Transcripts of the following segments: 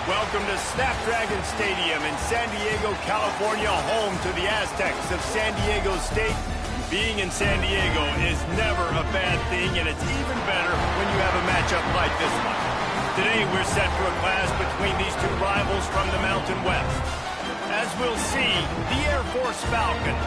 Welcome to Snapdragon Stadium in San Diego, California, home to the Aztecs of San Diego State. Being in San Diego is never a bad thing, and it's even better when you have a matchup like this one. Today, we're set for a clash between these two rivals from the Mountain West. As we'll see, the Air Force Falcons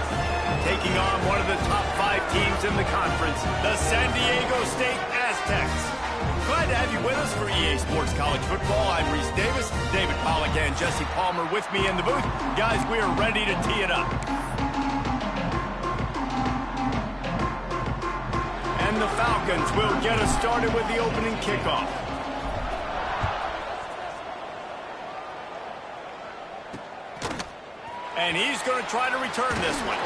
taking on one of the top 5 teams in the conference, the San Diego State Aztecs. Glad to have you with us for EA Sports College Football. I'm Reese Davis, David Pollack, and Jesse Palmer with me in the booth. Guys, we are ready to tee it up. And the Falcons will get us started with the opening kickoff. And he's going to try to return this one.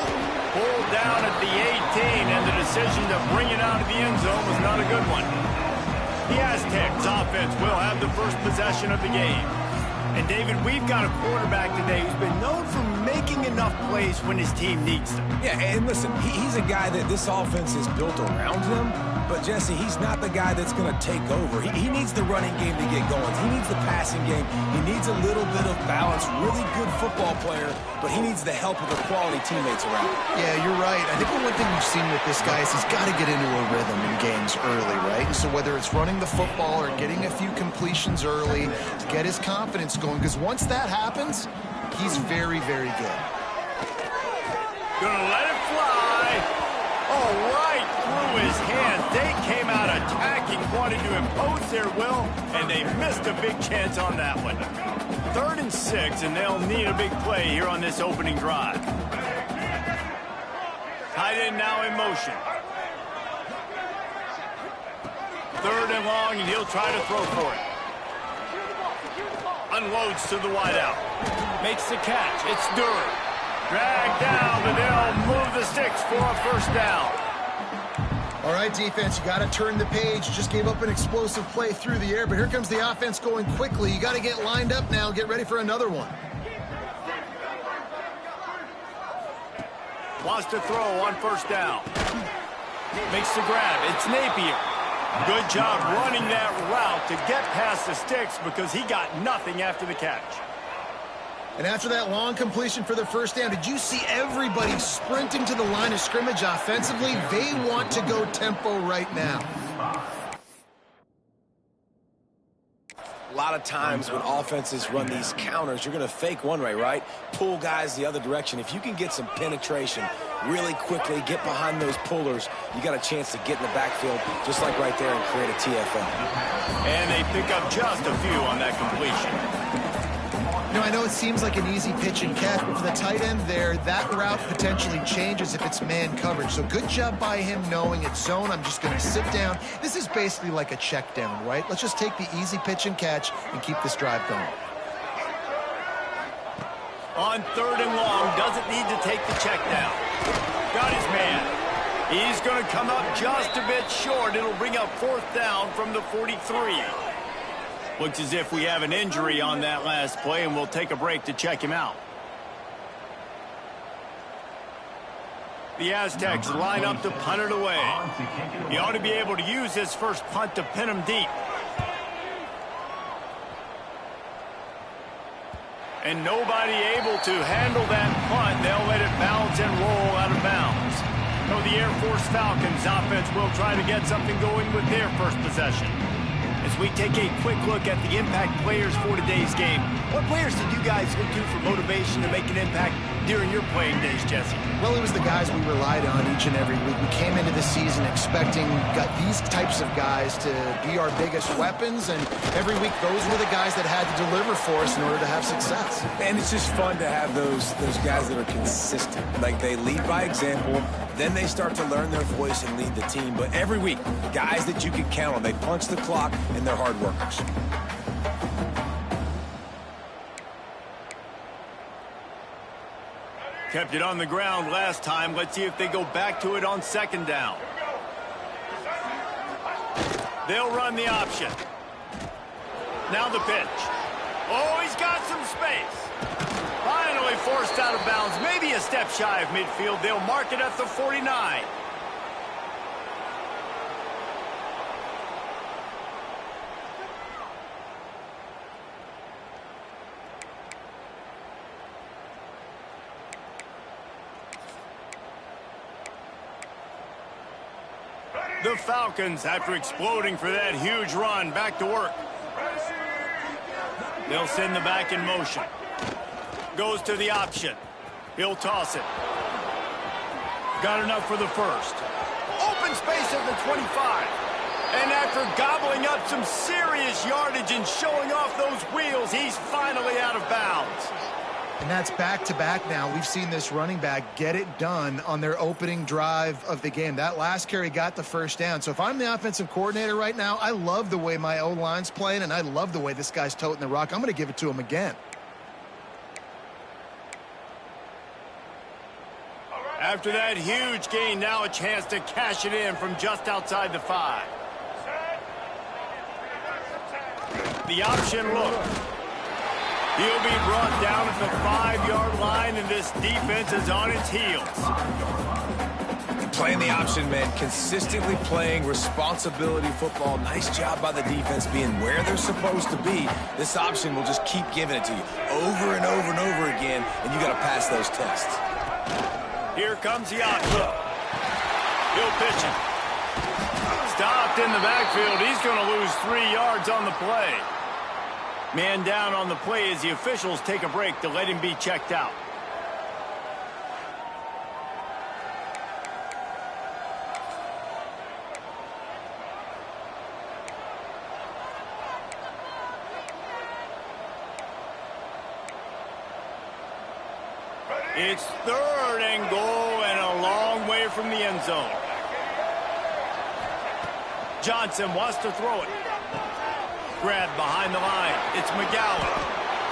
Pulled down at the 18, and the decision to bring it out of the end zone was not a good one. The Aztecs offense will have the first possession of the game. And, David, we've got a quarterback today who's been known for making enough plays when his team needs them. Yeah, and listen, he's a guy that this offense is built around him. But, Jesse, he's not the guy that's going to take over. He needs the running game to get going. He needs the passing game. He needs a little bit of balance. Really good football player, but he needs the help of the quality teammates around him. Yeah, you're right. I think one thing we've seen with this guy is he's got to get into a rhythm in games early, right? So whether it's running the football or getting a few completions early to get his confidence going, because once that happens, he's very, very good. Gonna let it fly. Oh, right through his hands. They came out attacking, wanted to impose their will, and they missed a big chance on that one. 3rd and 6, and they'll need a big play here on this opening drive. Tight end now in motion. 3rd and long, and he'll try to throw for it. Unloads to the wideout. Makes the catch. It's Durham. Dragged down, but they'll move the sticks for a first down. All right, defense, you got to turn the page. Just gave up an explosive play through the air, but here comes the offense going quickly. You got to get lined up now, get ready for another one. Wants to throw on first down. Makes the grab. It's Napier. Good job running that route to get past the sticks because he got nothing after the catch. And after that long completion for the first down, did you see everybody sprinting to the line of scrimmage offensively? They want to go tempo right now. A lot of times when offenses run these counters, you're going to fake one way, right? Pull guys the other direction. If you can get some penetration really quickly, get behind those pullers, you got a chance to get in the backfield just like right there and create a TFL. And they pick up just a few on that completion. You know, I know it seems like an easy pitch and catch, but for the tight end there, that route potentially changes if it's man coverage. So good job by him knowing it's zone. I'm just going to sit down. This is basically like a check down, right? Let's just take the easy pitch and catch and keep this drive going. On 3rd and long, doesn't need to take the check down. Got his man. He's going to come up just a bit short. It'll bring up 4th down from the 43. Looks as if we have an injury on that last play, and we'll take a break to check him out. The Aztecs line up to punt it away. He ought to be able to use his first punt to pin him deep. And nobody able to handle that punt. They'll let it bounce and roll out of bounds. So the Air Force Falcons offense will try to get something going with their first possession. As we take a quick look at the impact players for today's game, what players did you guys look to for motivation to make an impact during your playing days, Jesse? Well, it was the guys we relied on each and every week. We came into the season expecting these types of guys to be our biggest weapons, and every week those were the guys that had to deliver for us in order to have success. And it's just fun to have those guys that are consistent. Like, they lead by example, then they start to learn their voice and lead the team. But every week, guys that you can count on, they punch the clock, and they're hard workers. Kept it on the ground last time. Let's see if they go back to it on 2nd down. They'll run the option. Now the pitch. Oh, he's got some space. Finally forced out of bounds. Maybe a step shy of midfield. They'll mark it at the 49. The Falcons, after exploding for that huge run, back to work. They'll send the back in motion. Goes to the option. He'll toss it. Got enough for the first. Open space at the 25. And after gobbling up some serious yardage and showing off those wheels, he's finally out of bounds. And that's back-to-back now. We've seen this running back get it done on their opening drive of the game. That last carry got the first down. So if I'm the offensive coordinator right now, I love the way my O-line's playing, and I love the way this guy's toting the rock. I'm going to give it to him again. After that huge gain, now a chance to cash it in from just outside the 5. The option look. He'll be brought down at the 5-yard line, and this defense is on its heels. Playing the option, man. Consistently playing responsibility football. Nice job by the defense being where they're supposed to be. This option will just keep giving it to you over and over and over again, and you got to pass those tests. Here comes the option. He'll pitch it. Stopped in the backfield. He's going to lose 3 yards on the play. Man down on the play as the officials take a break to let him be checked out. It's 3rd and goal and a long way from the end zone. Johnson wants to throw it. Grab behind the line. It's McGowan.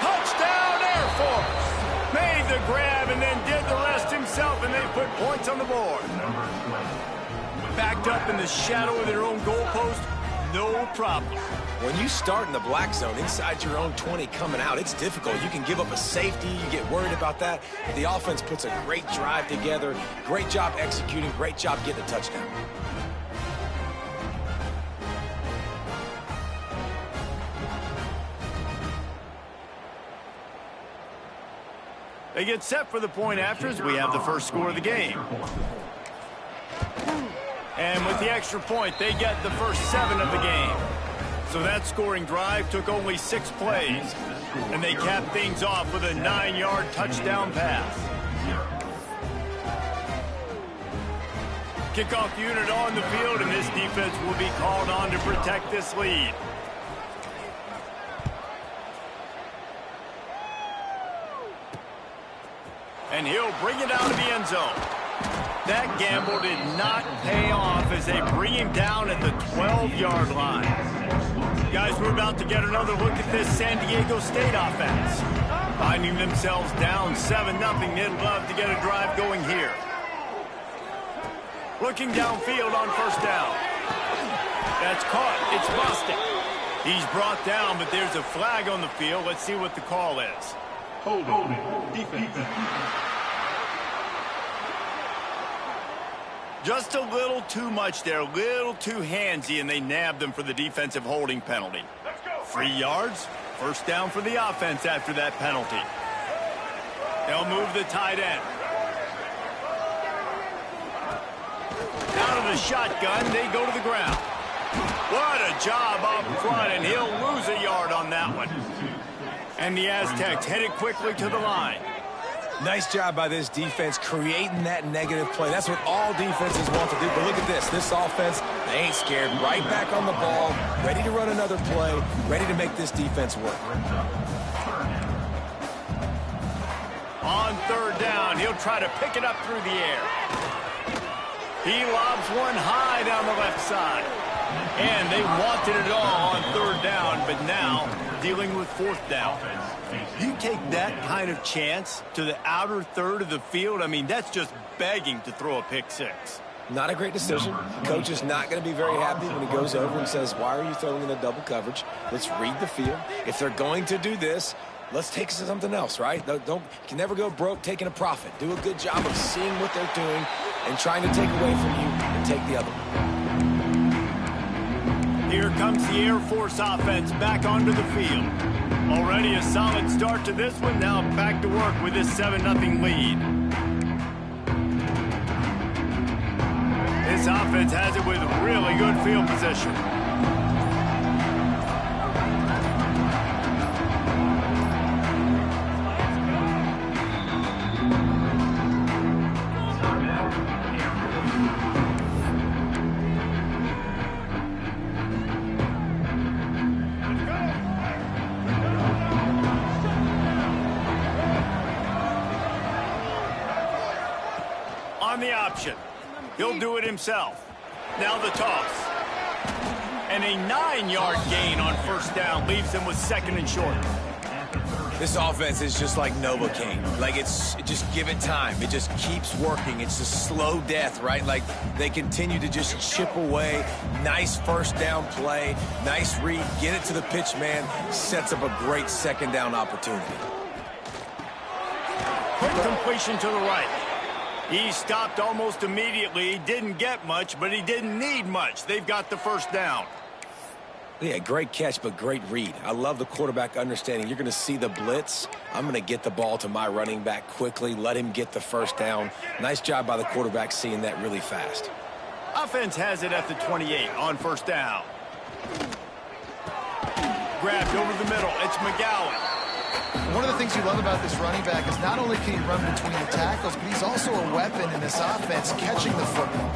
Touchdown Air Force. Made the grab and then did the rest himself, and they put points on the board. Backed up in the shadow of their own goalpost, no problem. When you start in the black zone inside your own 20 coming out, it's difficult. You can give up a safety. You get worried about that. But the offense puts a great drive together. Great job executing. Great job getting a touchdown. They get set for the point after as we have the first score of the game. And with the extra point, they get the first 7 of the game. So that scoring drive took only 6 plays. And they capped things off with a 9-yard touchdown pass. Kickoff unit on the field, and this defense will be called on to protect this lead. And he'll bring it out of the end zone. That gamble did not pay off as they bring him down at the 12-yard line. Guys, we're about to get another look at this San Diego State offense. Finding themselves down 7-0, they'd love to get a drive going here. Looking downfield on first down. That's caught. It's busted. He's brought down, but there's a flag on the field. Let's see what the call is. Holding. Defense. Just a little too much there, a little too handsy, and they nabbed them for the defensive holding penalty. 3 yards, first down for the offense after that penalty. They'll move the tight end. Out of the shotgun, they go to the ground. What a job up front, and he'll lose a yard on that one. And the Aztecs headed quickly to the line. Nice job by this defense creating that negative play. That's what all defenses want to do. But look at this. This offense, they ain't scared. Right back on the ball, ready to run another play, ready to make this defense work. On third down, he'll try to pick it up through the air. He lobs one high down the left side. And they wanted it all on third down, but now dealing with fourth down. You take that kind of chance to the outer third of the field, I mean, that's just begging to throw a pick six. Not a great decision. Coach is not going to be very happy when he goes over and says, why are you throwing in the double coverage? Let's read the field. If they're going to do this, let's take something else, right? You can never go broke taking a profit. Do a good job of seeing what they're doing and trying to take away from you and take the other one. Here comes the Air Force offense back onto the field. Already a solid start to this one. Now back to work with this 7-0 lead. This This offense has it with really good field position. On the option. He'll do it himself. Now the toss. And a 9-yard gain on first down leaves him with 2nd and short. This offense is just like Novocaine. Like, just give it time. It just keeps working. It's a slow death, right? Like, they continue to just chip away. Nice first down play. Nice read. Get it to the pitch man. Sets up a great 2nd down opportunity. Quick completion to the right. He stopped almost immediately. He didn't get much, but he didn't need much. They've got the first down. Yeah, great catch, but great read. I love the quarterback understanding. You're going to see the blitz. I'm going to get the ball to my running back quickly, let him get the first down. Nice job by the quarterback seeing that really fast. Offense has it at the 28 on first down. Grabbed over the middle. It's McGowan. One of the things you love about this running back is not only can he run between the tackles, but he's also a weapon in this offense, catching the football.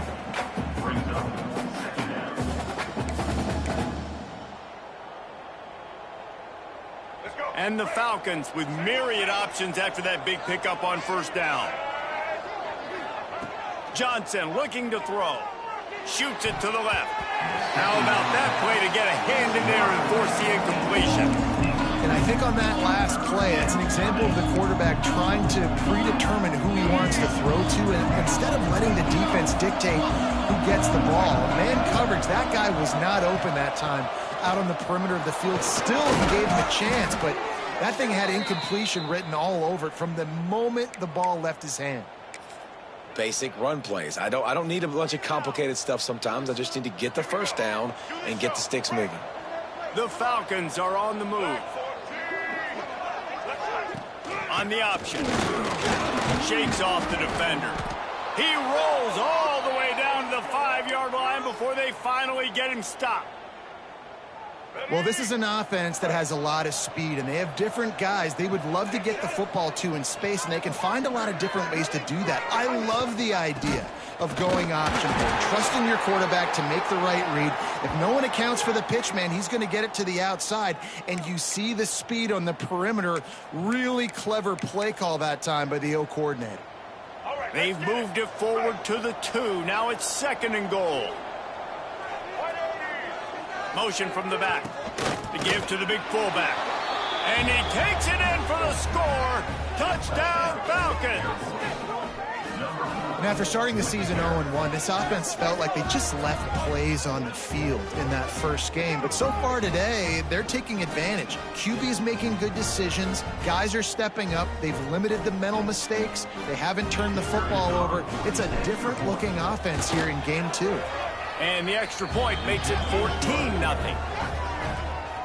And the Falcons with myriad options after that big pickup on first down. Johnson looking to throw. Shoots it to the left. How about that play to get a hand in there and force the incompletion? And I think on that last play, it's an example of the quarterback trying to predetermine who he wants to throw to, and instead of letting the defense dictate who gets the ball. Man coverage, that guy was not open that time out on the perimeter of the field. Still, he gave him a chance, but that thing had incompletion written all over it from the moment the ball left his hand. Basic run plays. I don't need a bunch of complicated stuff sometimes. I just need to get the first down and get the sticks moving. The Falcons are on the move. On the option. Shakes off the defender. He rolls all the way down to the 5-yard line before they finally get him stopped. Well, this is an offense that has a lot of speed, and they have different guys they would love to get the football to in space, and they can find a lot of different ways to do that. I love the idea of going option, trusting your quarterback to make the right read. If no one accounts for the pitch man, he's going to get it to the outside, and you see the speed on the perimeter. Really clever play call that time by the O coordinator. They've moved it forward to the 2. Now it's 2nd and goal. Motion from the back to give to the big fullback. And he takes it in for the score. Touchdown, Falcons. And after starting the season 0-1, this offense felt like they just left plays on the field in that first game. But so far today, they're taking advantage. QB's making good decisions. Guys are stepping up. They've limited the mental mistakes. They haven't turned the football over. It's a different-looking offense here in Game 2. And the extra point makes it 14-0.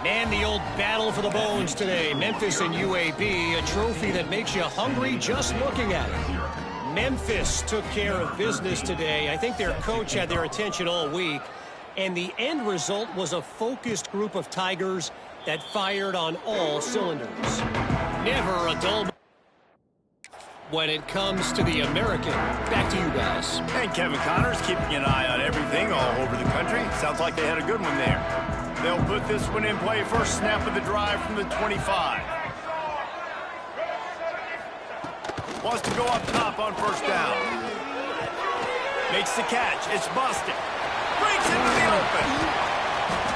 Man, the old battle for the bones today. Memphis and UAB, a trophy that makes you hungry just looking at it. Memphis took care of business today. I think their coach had their attention all week. And the end result was a focused group of Tigers that fired on all cylinders. Never a dull when it comes to the American. Back to you guys. And Kevin Connors keeping an eye on everything all over the country. Sounds like they had a good one there. They'll put this one in play. First snap of the drive from the 25. Wants to go up top on first down. Makes the catch. It's busted. Breaks into the open.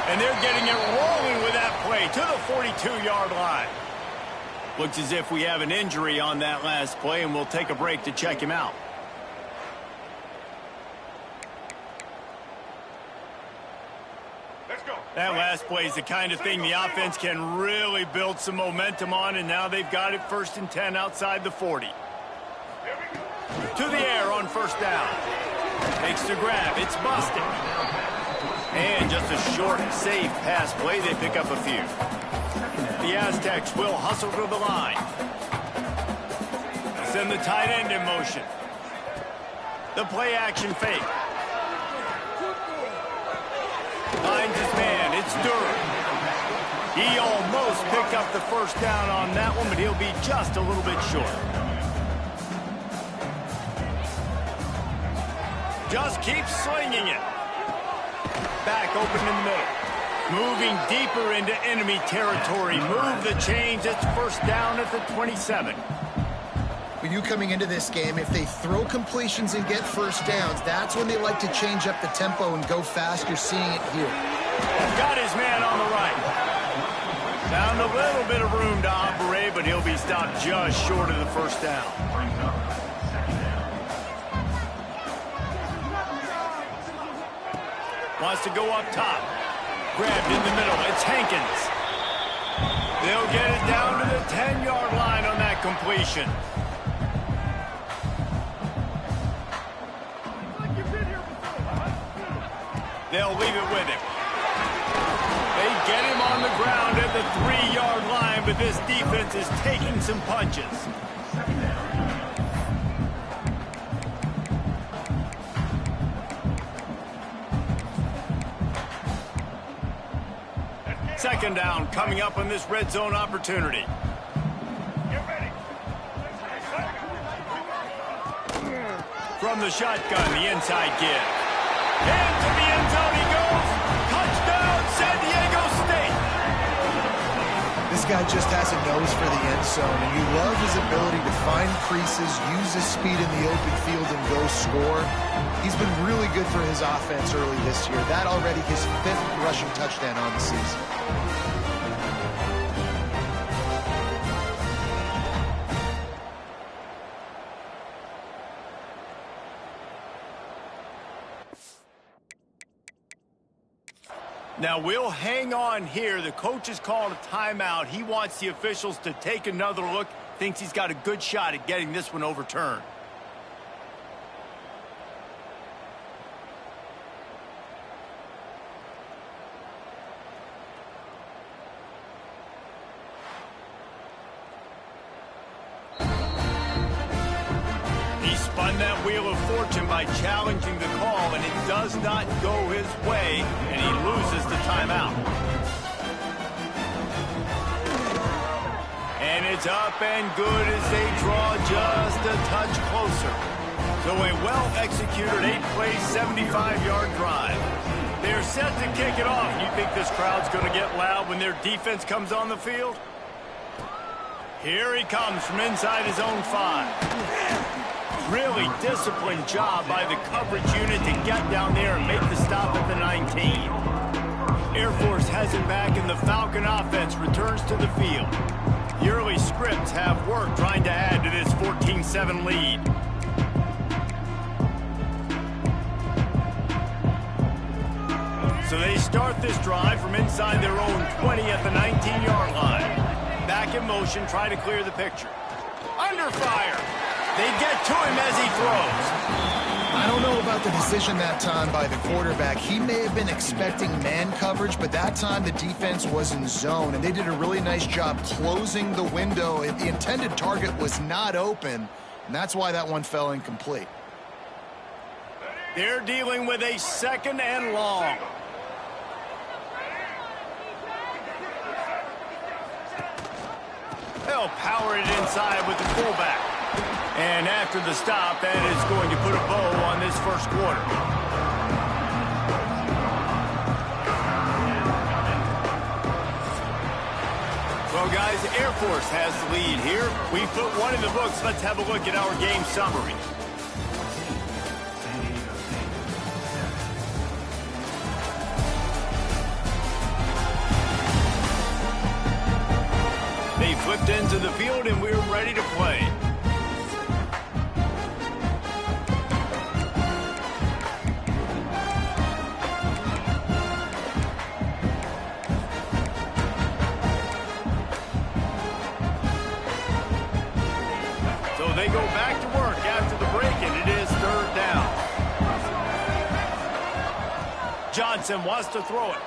And they're getting it rolling with that play to the 42-yard line. Looks as if we have an injury on that last play, and we'll take a break to check him out. Let's go. That last play is the kind of thing the offense can really build some momentum on, and now they've got it 1st and 10 outside the 40. To the air on first down. Makes the grab. It's busted. And just a short, safe pass play. They pick up a few. The Aztecs will hustle to the line. Send the tight end in motion. The play action fake. Finds his man. It's Durham. He almost picked up the first down on that one, but he'll be just a little bit short. Just keeps slinging it. Back open in the middle. Moving deeper into enemy territory. Move the chains. It's first down at the 27. For you coming into this game, if they throw completions and get first downs, that's when they like to change up the tempo and go fast. You're seeing it here. Got his man on the right. Found a little bit of room to operate, but he'll be stopped just short of the first down. Wants to go up top. Grabbed in the middle. It's Hankins. They'll get it down to the 10-yard line on that completion. They'll leave it with him. They get him on the ground at the 3-yard line, but this defense is taking some punches. Second down coming up on this red zone opportunity. Get ready. From the shotgun, the inside give. Into the end zone he goes. Touchdown, San Diego State. This guy just has a nose for the end zone, and you love his ability to find creases, use his speed in the open field, and go score. He's been really good for his offense early this year. That already his 5th rushing touchdown on the season. Now, we'll hang on here. The coach has called a timeout. He wants the officials to take another look. Thinks he's got a good shot at getting this one overturned. Spun that wheel of fortune by challenging the call, and it does not go his way, and he loses the timeout. And it's up and good as they draw just a touch closer. So a well-executed 8-play, 75-yard drive. They're set to kick it off. You think this crowd's going to get loud when their defense comes on the field? Here he comes from inside his own 5. Really disciplined job by the coverage unit to get down there and make the stop at the 19. Air Force has it back, and the Falcon offense returns to the field. The early scripts have worked trying to add to this 14-7 lead. So they start this drive from inside their own 20 at the 19-yard line. Back in motion, try to clear the picture. Under fire. They get to him as he throws. I don't know about the decision that time by the quarterback. He may have been expecting man coverage, but that time the defense was in zone, and they did a really nice job closing the window. The intended target was not open, and that's why that one fell incomplete. They're dealing with a 2nd and long. They'll power it inside with the fullback. And after the stop, that is going to put a bow on this first quarter. Well, guys, Air Force has the lead here. We put one in the books. Let's have a look at our game summary. They flipped into the field, and we're ready to play. They go back to work after the break, and it is 3rd down. Johnson wants to throw it.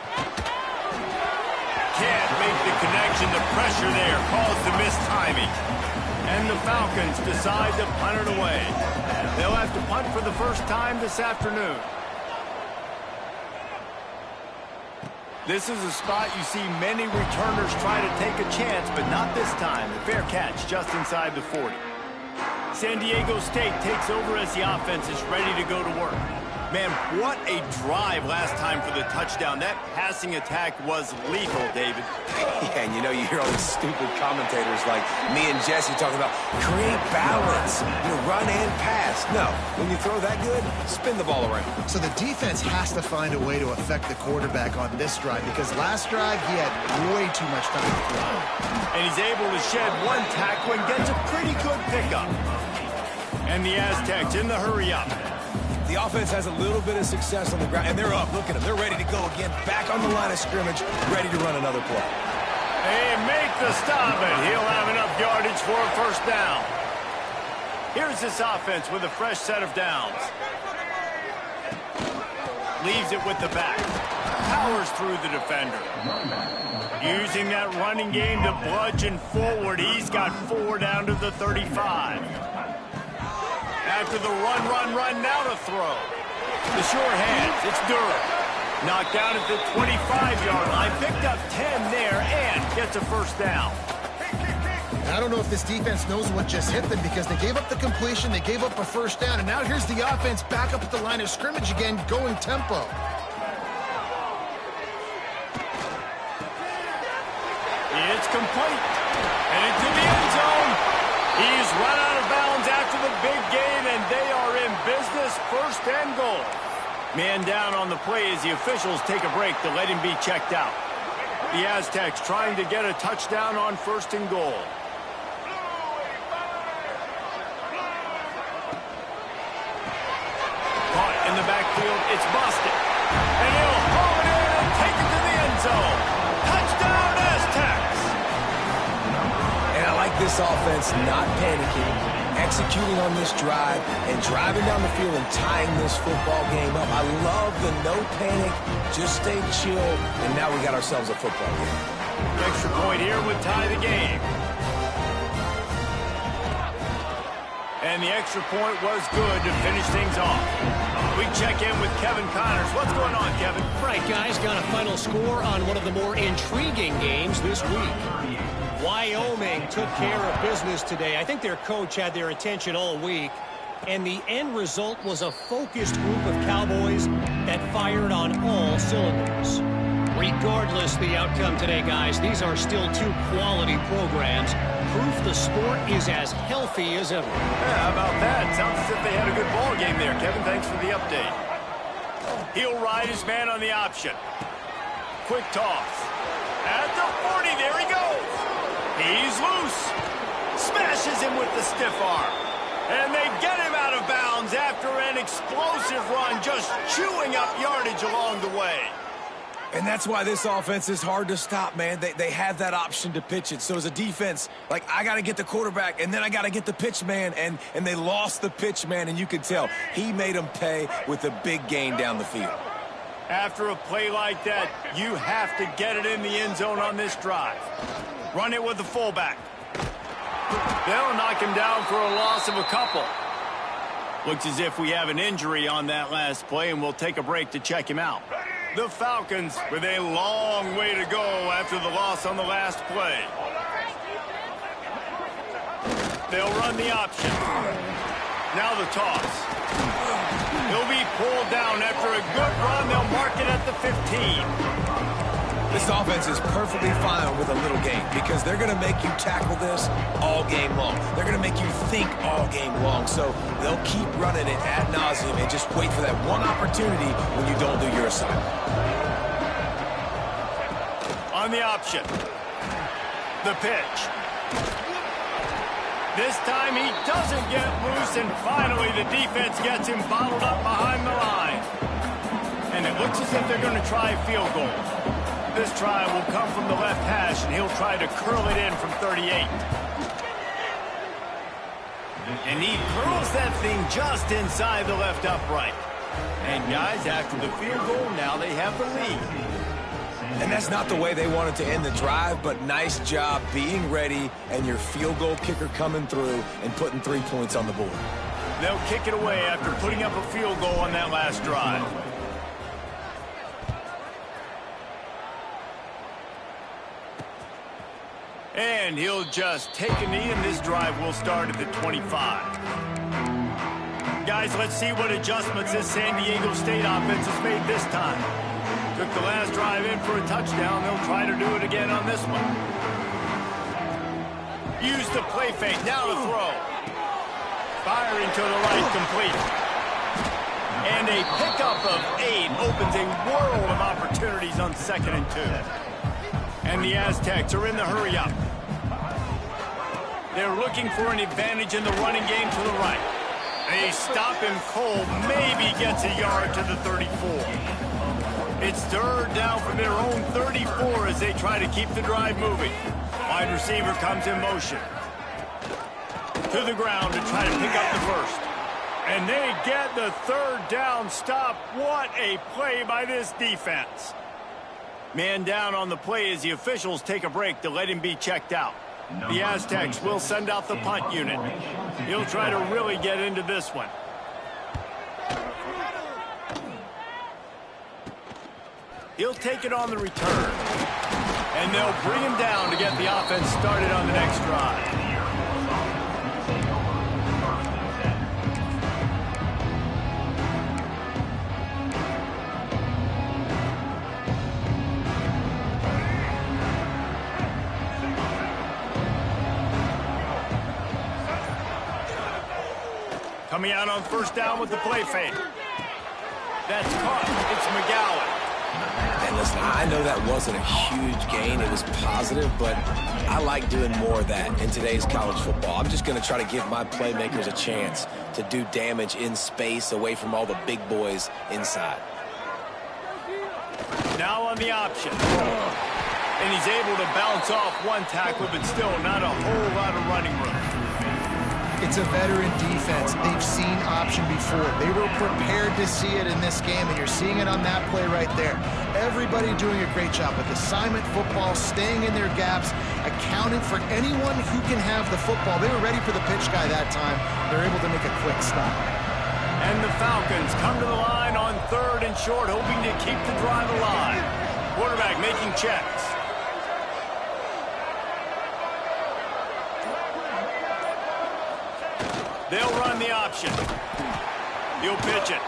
Can't make the connection. The pressure there caused the missed timing. And the Falcons decide to punt it away. They'll have to punt for the first time this afternoon. This is a spot you see many returners try to take a chance, but not this time. A fair catch just inside the 40. San Diego State takes over as the offense is ready to go to work. Man, what a drive last time for the touchdown. That passing attack was lethal, David. Yeah, and you know, you hear all these stupid commentators like me and Jesse talking about create balance, run and pass. No, when you throw that good, spin the ball around. So the defense has to find a way to affect the quarterback on this drive because last drive he had way too much time to throw. And he's able to shed one tackle and gets a pretty good pickup. And the Aztecs in the hurry up. The offense has a little bit of success on the ground, and they're up. Look at them. They're ready to go again. Back on the line of scrimmage, ready to run another play. They make the stop, and he'll have enough yardage for a first down. Here's this offense with a fresh set of downs. Leaves it with the back. Powers through the defender. Using that running game to bludgeon forward. He's got 4 down to the 35. After the run, now to throw. The sure hands, it's Durham. Knocked down at the 25-yard line, picked up 10 there, and gets a first down. I don't know if this defense knows what just hit them because they gave up the completion, they gave up a first down, and now here's the offense back up at the line of scrimmage again, going tempo. It's complete. And into the end zone. He's run out of bounds after the big gain, and they are in business, first and goal. Man down on the play as the officials take a break to let him be checked out. The Aztecs trying to get a touchdown on first and goal. Caught in the backfield, it's busted. And he'll haul it in and take it to the end zone. Touchdown, Aztecs! And I like this offense not panicking, executing on this drive, and driving down the field and tying this football game up. I love the no panic, just stay chill, and now we got ourselves a football game. Extra point here would tie the game. And the extra point was good to finish things off. We check in with Kevin Connors. What's going on, Kevin? Right, guys, got a final score on one of the more intriguing games this week. Wyoming took care of business today. I think their coach had their attention all week, and the end result was a focused group of Cowboys that fired on all cylinders. Regardless the outcome today, guys, these are still two quality programs. Proof the sport is as healthy as ever. Yeah, how about that? Sounds as if they had a good ball game there, Kevin. Thanks for the update. He'll ride his man on the option. Quick toss. At the 40, there he goes. He's loose. Smashes him with the stiff arm. And they get him out of bounds after an explosive run, just chewing up yardage along the way. And that's why this offense is hard to stop, man. They have that option to pitch it. So as a defense, like, I got to get the quarterback, and then I got to get the pitch man, and they lost the pitch man, and you could tell he made them pay with a big gain down the field. After a play like that, you have to get it in the end zone on this drive. Run it with the fullback. They'll knock him down for a loss of a couple. Looks as if we have an injury on that last play, and we'll take a break to check him out. The Falcons with a long way to go after the loss on the last play. They'll run the option. Now the toss. He'll be pulled down after a good run. They'll mark it at the 15. This offense is perfectly fine with a little game because they're going to make you tackle this all game long. They're going to make you think all game long. So they'll keep running it ad nauseum and just wait for that one opportunity when you don't do your assignment. On the option. The pitch. This time he doesn't get loose, and finally the defense gets him bottled up behind the line. And it looks as if they're going to try a field goal. This try will come from the left hash, and he'll try to curl it in from 38. And he curls that thing just inside the left upright. And guys, after the field goal, now they have the lead. And that's not the way they wanted to end the drive, but nice job being ready and your field goal kicker coming through and putting 3 points on the board. They'll kick it away after putting up a field goal on that last drive. And he'll just take a knee, and this drive will start at the 25. Guys, let's see what adjustments this San Diego State offense has made this time. Took the last drive in for a touchdown. They'll try to do it again on this one. Use the play fake. Now to throw. Firing to the right, complete. And a pickup of 8 opens a world of opportunities on 2nd and 2. And the Aztecs are in the hurry-up. They're looking for an advantage in the running game to the right. They stop him cold, maybe gets a yard to the 34. It's 3rd down from their own 34 as they try to keep the drive moving. Wide receiver comes in motion. To the ground to try to pick up the first. And they get the 3rd down stop. What a play by this defense. Man down on the play as the officials take a break to let him be checked out. The Aztecs will send out the punt unit. He'll try to really get into this one. He'll take it on the return. And they'll bring him down to get the offense started on the next drive. Coming out on 1st down with the play fake. That's caught. It's McGowan. And listen, I know that wasn't a huge gain. It was positive, but I like doing more of that in today's college football. I'm just going to try to give my playmakers a chance to do damage in space away from all the big boys inside. Now on the option. And he's able to bounce off one tackle, but still not a whole lot of running room. It's a veteran defense. They've seen option before. They were prepared to see it in this game, and you're seeing it on that play right there. Everybody doing a great job with assignment football, staying in their gaps, accounting for anyone who can have the football. They were ready for the pitch guy that time. They're able to make a quick stop. And the Falcons come to the line on 3rd and short, hoping to keep the drive alive. Quarterback making checks. They'll run the option. He'll pitch it.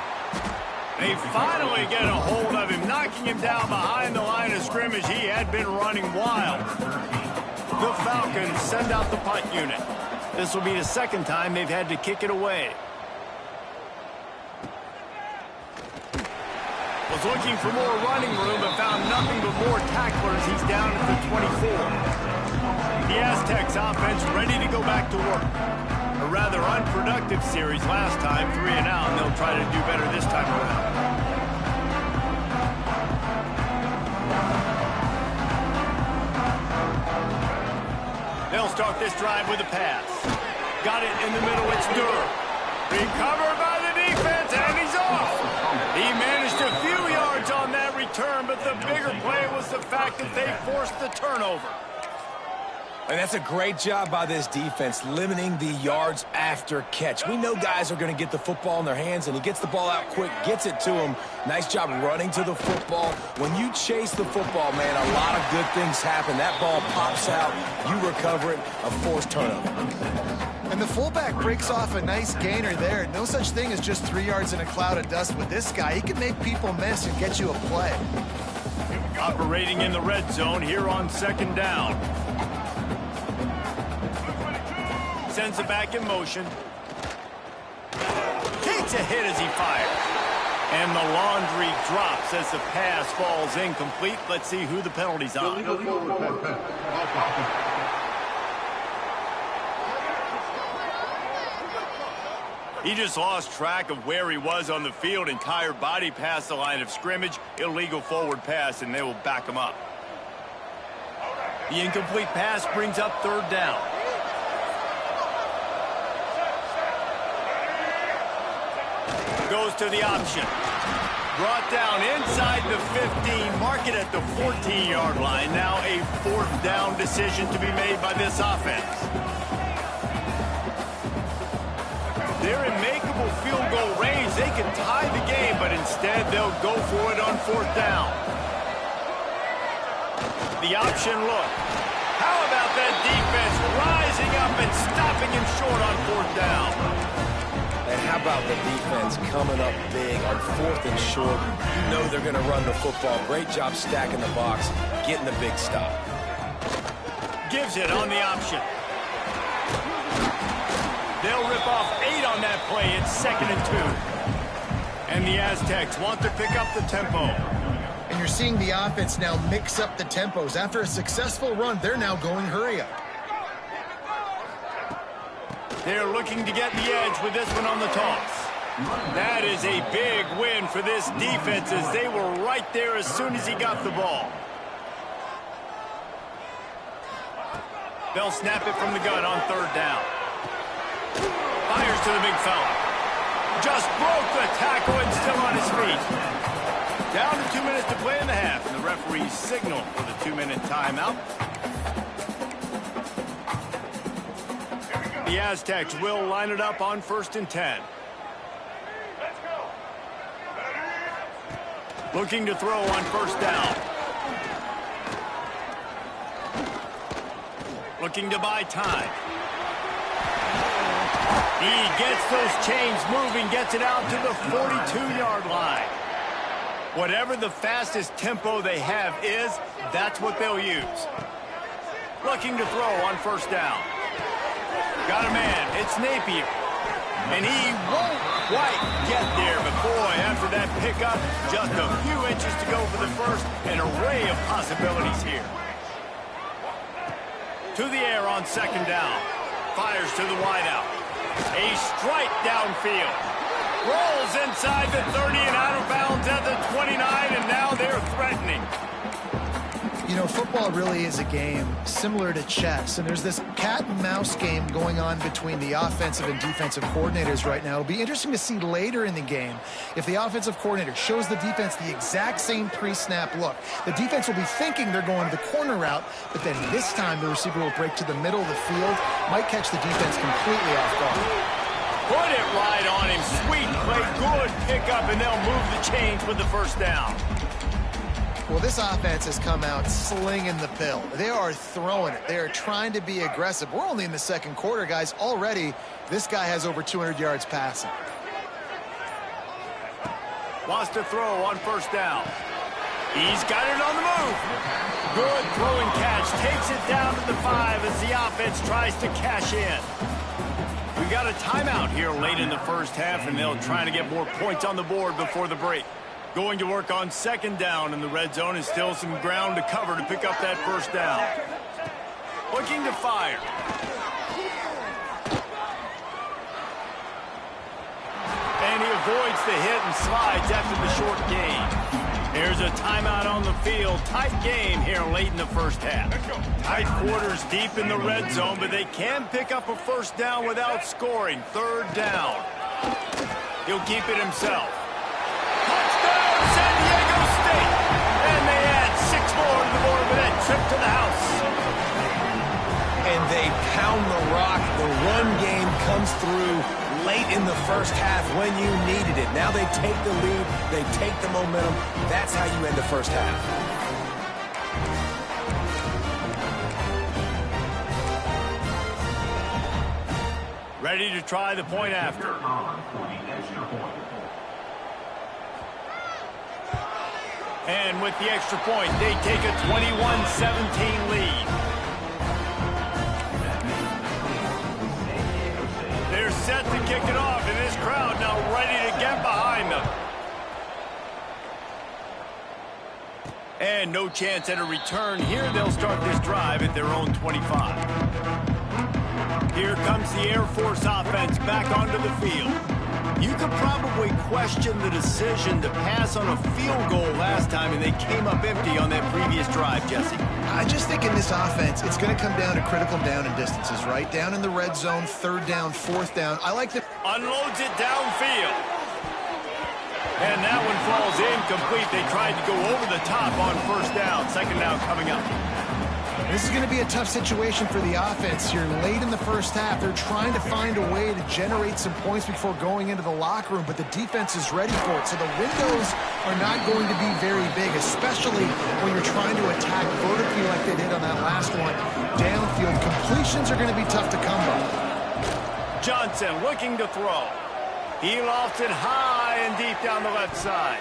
They finally get a hold of him, knocking him down behind the line of scrimmage. He had been running wild. The Falcons send out the punt unit. This will be the 2nd time they've had to kick it away. Was looking for more running room, but found nothing but more tacklers. He's down at the 24. The Aztecs offense ready to go back to work. A rather unproductive series last time, 3 and out, and they'll try to do better this time around. They'll start this drive with a pass. Got it in the middle, it's Durr. Recovered by the defense, and he's off. He managed a few yards on that return, but the bigger play was the fact that they forced the turnover. And that's a great job by this defense, limiting the yards after catch. We know guys are going to get the football in their hands, and he gets the ball out quick, gets it to him. Nice job running to the football. When you chase the football, man, a lot of good things happen. That ball pops out, you recover it, a forced turnover. And the fullback breaks off a nice gainer there. No such thing as just 3 yards in a cloud of dust with this guy. He can make people miss and get you a play. Operating in the red zone here on 2nd down. Sends it back in motion. Takes a hit as he fires. And the laundry drops as the pass falls incomplete. Let's see who the penalty's on. He just lost track of where he was on the field. Entire body past the line of scrimmage. Illegal forward pass, and they will back him up. The incomplete pass brings up 3rd down. Goes to the option. Brought down inside the 15. Mark it at the 14-yard line. Now a 4th down decision to be made by this offense. They're in makeable field goal range. They can tie the game, but instead they'll go for it on 4th down. The option look. How about that stopping him short on 4th down. And how about the defense coming up big on 4th and short? You know they're going to run the football. Great job stacking the box, getting the big stop. Gives it on the option. They'll rip off 8 on that play. It's 2nd and 2. And the Aztecs want to pick up the tempo. And you're seeing the offense now mix up the tempos. After a successful run, they're now going hurry up. They're looking to get the edge with this one on the toss. That is a big win for this defense as they were right there as soon as he got the ball. They'll snap it from the gun on 3rd down. Fires to the big fella. Just broke the tackle and still on his feet. Down to 2 minutes to play in the half, and the referees signal for the 2-minute timeout. The Aztecs will line it up on 1st and 10. Let's go. Looking to throw on 1st down. Looking to buy time. He gets those chains moving, gets it out to the 42-yard line. Whatever the fastest tempo they have is, that's what they'll use. Looking to throw on 1st down. Got a man. It's Napier. And he won't quite get there. But boy, after that pickup, just a few inches to go for the first. An array of possibilities here. To the air on 2nd down. Fires to the wideout. A strike downfield. Rolls inside the 30 and out of bounds at the 29, and now they're threatening. You know, football really is a game similar to chess, and there's this cat and mouse game going on between the offensive and defensive coordinators right now. It'll be interesting to see later in the game if the offensive coordinator shows the defense the exact same pre-snap look. The defense will be thinking they're going to the corner route, but then this time the receiver will break to the middle of the field, might catch the defense completely off guard. Put it right on him. Sweet play, good pickup, and they'll move the chains with the 1st down. Well, this offense has come out slinging the pill. They are throwing it. They are trying to be aggressive. We're only in the 2nd quarter, guys. Already, this guy has over 200 yards passing. Wants to throw on 1st down. He's got it on the move. Good throwing catch. Takes it down to the 5 as the offense tries to cash in. We got a timeout here late in the 1st half, and they'll try to get more points on the board before the break. Going to work on 2nd down in the red zone, and still some ground to cover to pick up that 1st down. Looking to fire. And he avoids the hit and slides after the short gain. There's a timeout on the field. Tight game here late in the 1st half. Tight quarters deep in the red zone, but they can pick up a 1st down without scoring. 3rd down. He'll keep it himself. Touchdown, San Diego State! And they add 6 more to the board with that trip to the house. And they pound the rock. The run game comes through late in the 1st half when you needed it. Now they take the lead. They take the momentum. That's how you end the 1st half. Ready to try the point after. And with the extra point, they take a 21-17 lead. They're set to kick it off, and this crowd now ready to get behind them. And no chance at a return here. They'll start this drive at their own 25. Here comes the Air Force offense back onto the field. You could probably question the decision to pass on a field goal last time, and they came up empty on that previous drive, Jesse. I just think in this offense, it's going to come down to critical down and distances, right? Down in the red zone, 3rd down, 4th down. I like the... Unloads it downfield. And that one falls incomplete. They tried to go over the top on 1st down. 2nd down coming up. This is going to be a tough situation for the offense here late in the 1st half. They're trying to find a way to generate some points before going into the locker room, but the defense is ready for it. So the windows are not going to be very big, especially when you're trying to attack vertically like they did on that last one. Downfield completions are going to be tough to come by. Johnson looking to throw. He lofts it high and deep down the left side.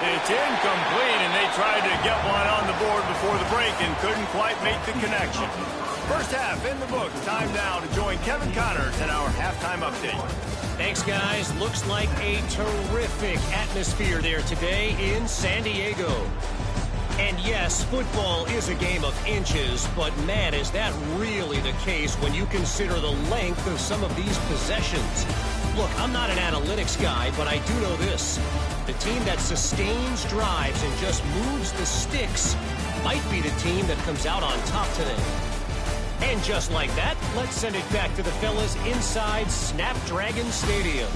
It's incomplete, and they tried to get one on the board before the break and couldn't quite make the connection. First half in the books. Time now to join Kevin Connors in our halftime update. Thanks, guys. Looks like a terrific atmosphere there today in San Diego. And yes, football is a game of inches, but man, is that really the case when you consider the length of some of these possessions. Look, I'm not an analytics guy, but I do know this. The team that sustains drives and just moves the sticks might be the team that comes out on top today. And just like that, let's send it back to the fellas inside Snapdragon Stadium.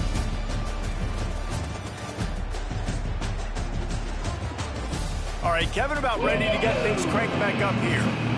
All right, Kevin, about ready to get things cranked back up here.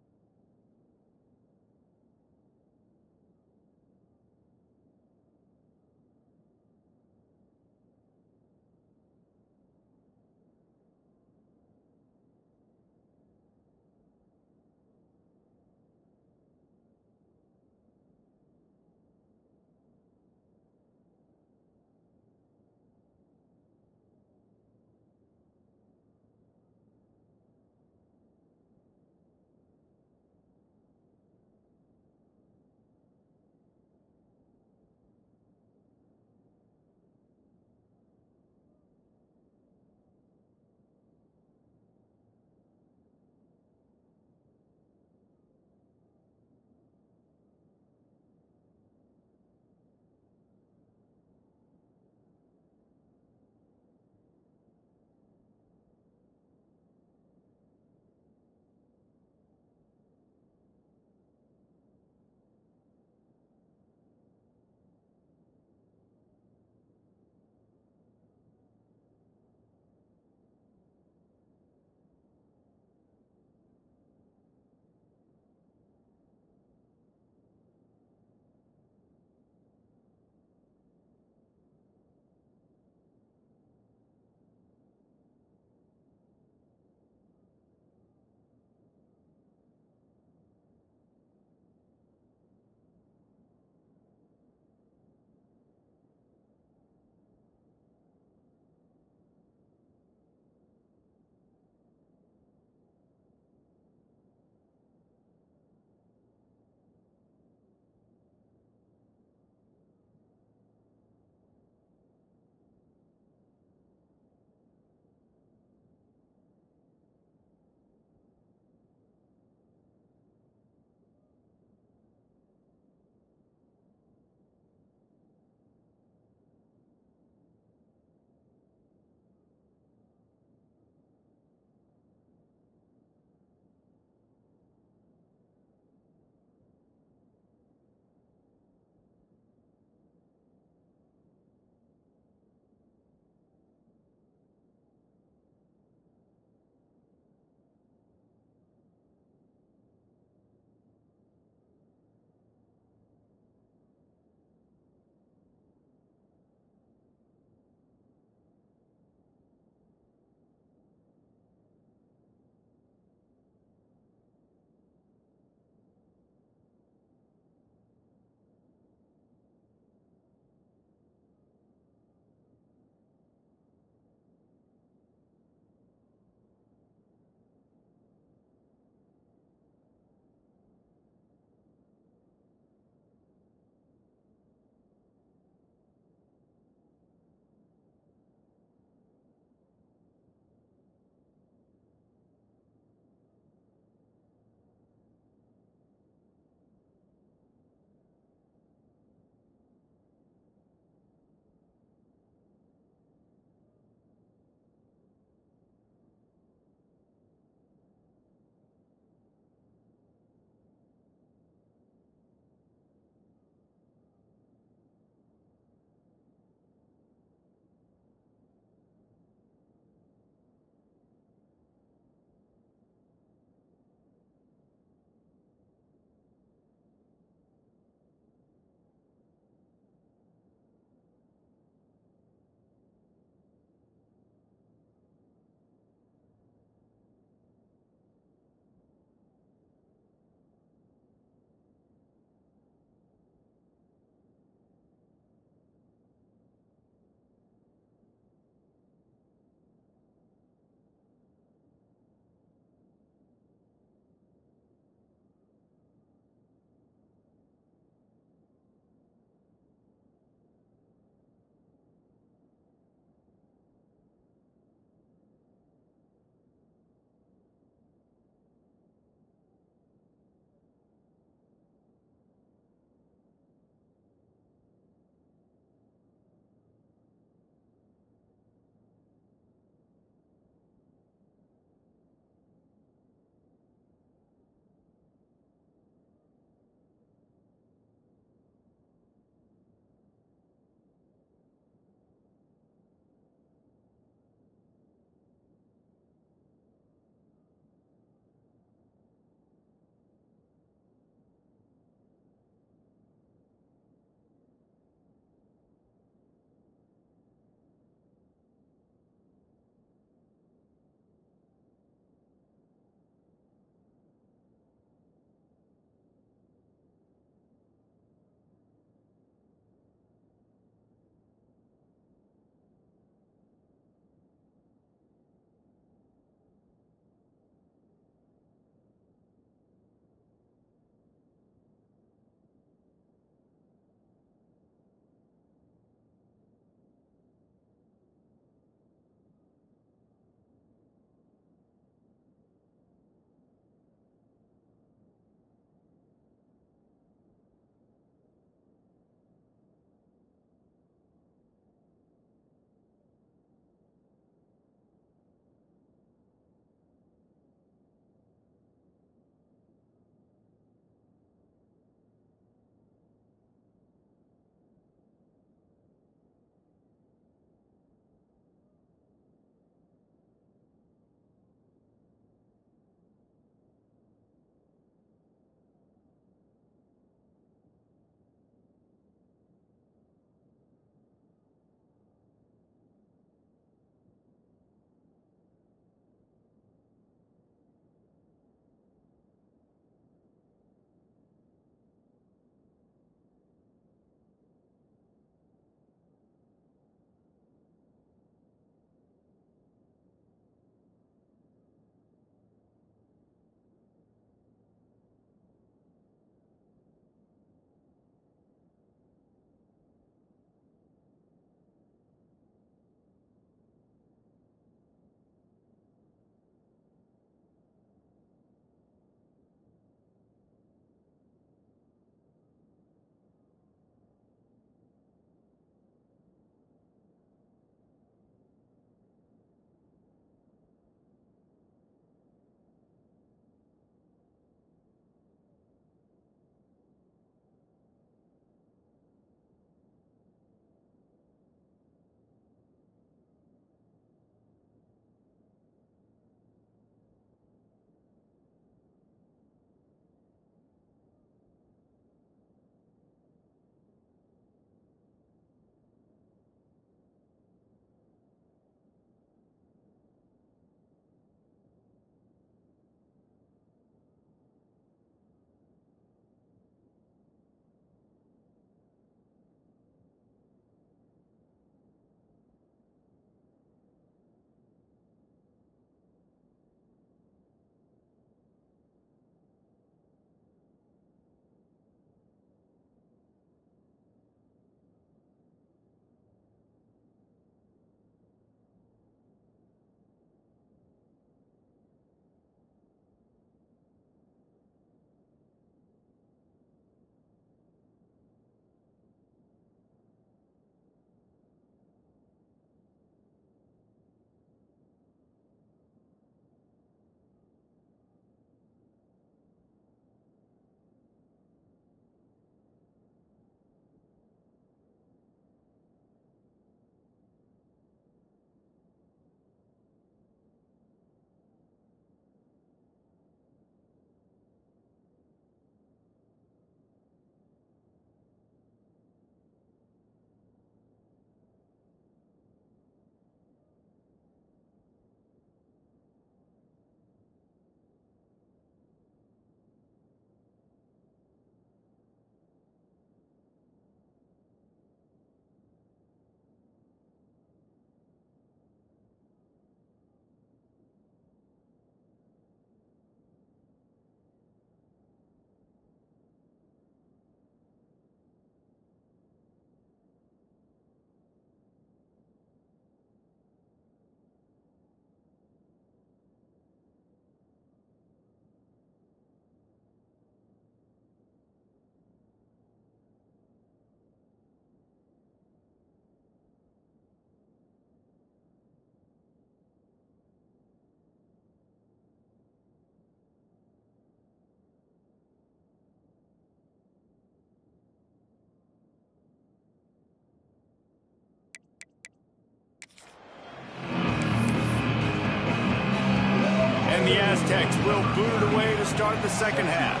And the Aztecs will boot it away to start the second half.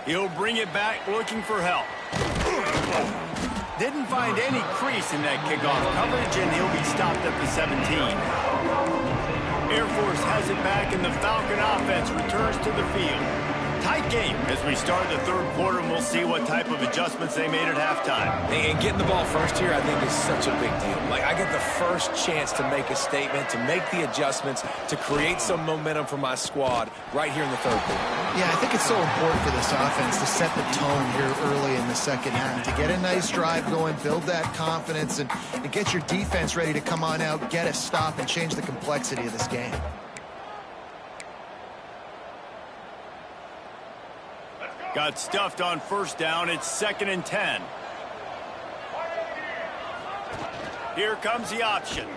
He'll bring it back looking for help. Didn't find any crease in that kickoff coverage, and he'll be stopped at the 17. Air Force has it back, and the Falcon offense returns to the field. Tight game as we start the third quarter, and we'll see what type of adjustments they made at halftime. And getting the ball first here, I think, is such a big deal. Like, I get the first chance to make a statement, to make the adjustments, to create some momentum for my squad right here in the third quarter. Yeah, I think it's so important for this offense to set the tone here early in the second half, to get a nice drive going, build that confidence, and get your defense ready to come on out, get a stop, and change the complexity of this game. Got stuffed on first down. It's 2nd and 10. Here comes the option.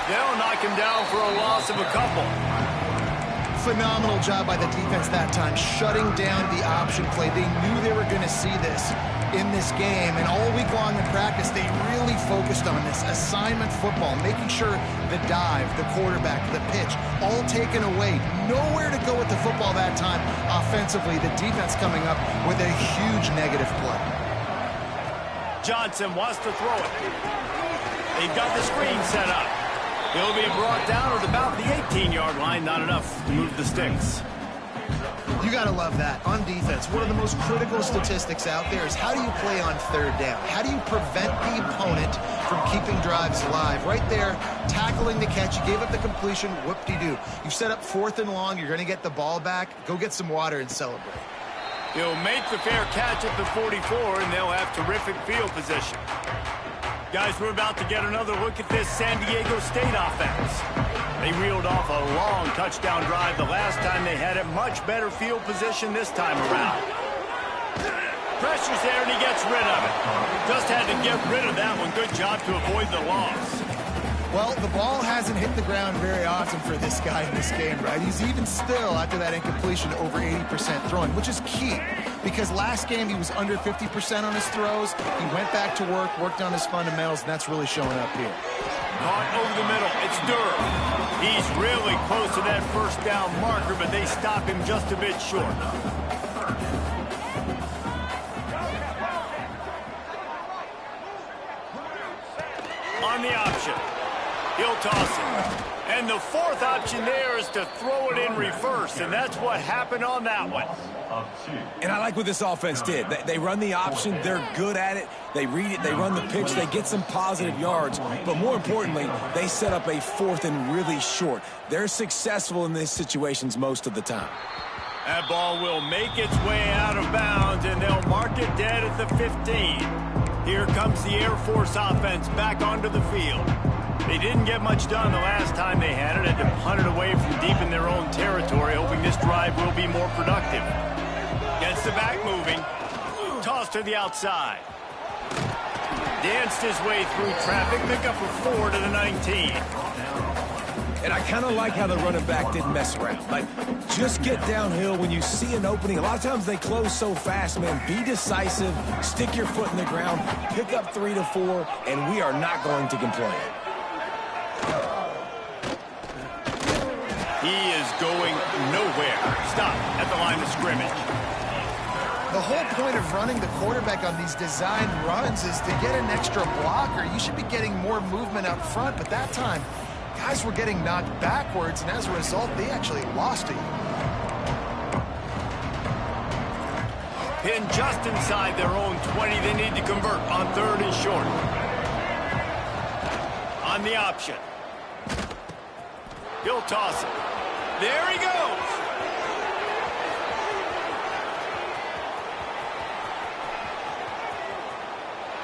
They'll knock him down for a loss of a couple. Phenomenal job by the defense that time, shutting down the option play. They knew they were going to see this in this game, and all week long in practice, they really focused on this assignment football, making sure the dive, the quarterback, the pitch, all taken away. Nowhere to go with the football that time offensively. The defense coming up with a huge negative play. Johnson wants to throw it. They've got the screen set up. He'll be brought down at about the 18-yard line. Not enough to move the sticks. You got to love that. On defense, one of the most critical statistics out there is how do you play on third down? How do you prevent the opponent from keeping drives alive? Right there, tackling the catch. You gave up the completion. Whoop-de-doo. You set up 4th and long. You're going to get the ball back. Go get some water and celebrate. He'll make the fair catch at the 44, and they'll have terrific field position. Guys, we're about to get another look at this San Diego State offense. They reeled off a long touchdown drive the last time they had it. Much better field position this time around. Pressure's there, and he gets rid of it. Just had to get rid of that one. Good job to avoid the loss. Well, the ball hasn't hit the ground very often for this guy in this game, right? He's even still, after that incompletion, over 80% throwing, which is key. Because last game, he was under 50% on his throws. He went back to work, worked on his fundamentals, and that's really showing up here. Caught over the middle. It's Durham. He's really close to that first down marker, but they stop him just a bit short. On the option. He'll toss it. And the 4th option there is to throw it in reverse, and that's what happened on that one. And I like what this offense did. They run the option. They're good at it. They read it. They run the pitch. They get some positive yards. But more importantly, they set up a 4th and really short. They're successful in these situations most of the time. That ball will make its way out of bounds, and they'll mark it dead at the 15. Here comes the Air Force offense back onto the field. They didn't get much done the last time they had it. Had to punt it away from deep in their own territory, hoping this drive will be more productive. Gets the back moving. Toss to the outside. Danced his way through traffic. Pick up a 4 to the 19. And I kind of like how the running back didn't mess around. Like, just get downhill when you see an opening. A lot of times they close so fast, man. Be decisive. Stick your foot in the ground. Pick up 3 to 4, and we are not going to complain. He is going nowhere. Stop at the line of scrimmage. The whole point of running the quarterback on these designed runs is to get an extra blocker. You should be getting more movement up front, but that time, guys were getting knocked backwards, and as a result, they actually lost it. Pinned just inside their own 20. They need to convert on 3rd and short. On the option. He'll toss it. There he goes.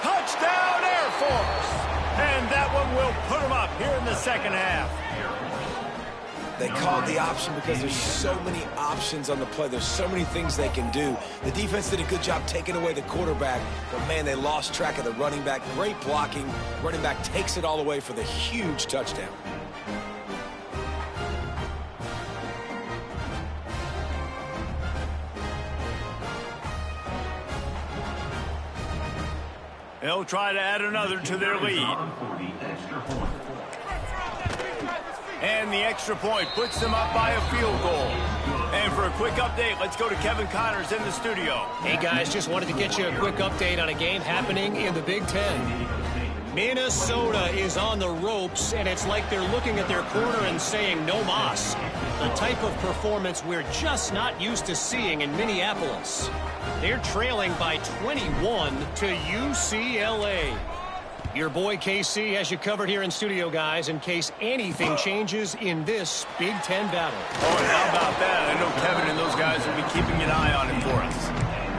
Touchdown, Air Force. And that one will put them up here in the second half. They called the option because there's so many options on the play. There's so many things they can do. The defense did a good job taking away the quarterback, but, man, they lost track of the running back. Great blocking. Running back takes it all away for the huge touchdown. They'll try to add another to their lead. And the extra point puts them up by a field goal. And for a quick update, let's go to Kevin Connors in the studio. Hey, guys, just wanted to get you a quick update on a game happening in the Big Ten. Minnesota is on the ropes, and it's like they're looking at their corner and saying, no mas. The type of performance we're just not used to seeing in Minneapolis. They're trailing by 21 to UCLA. Your boy KC has you covered here in studio, guys, in case anything changes in this Big Ten battle. Oh, and how about that? I know Kevin and those guys will be keeping an eye on it for us.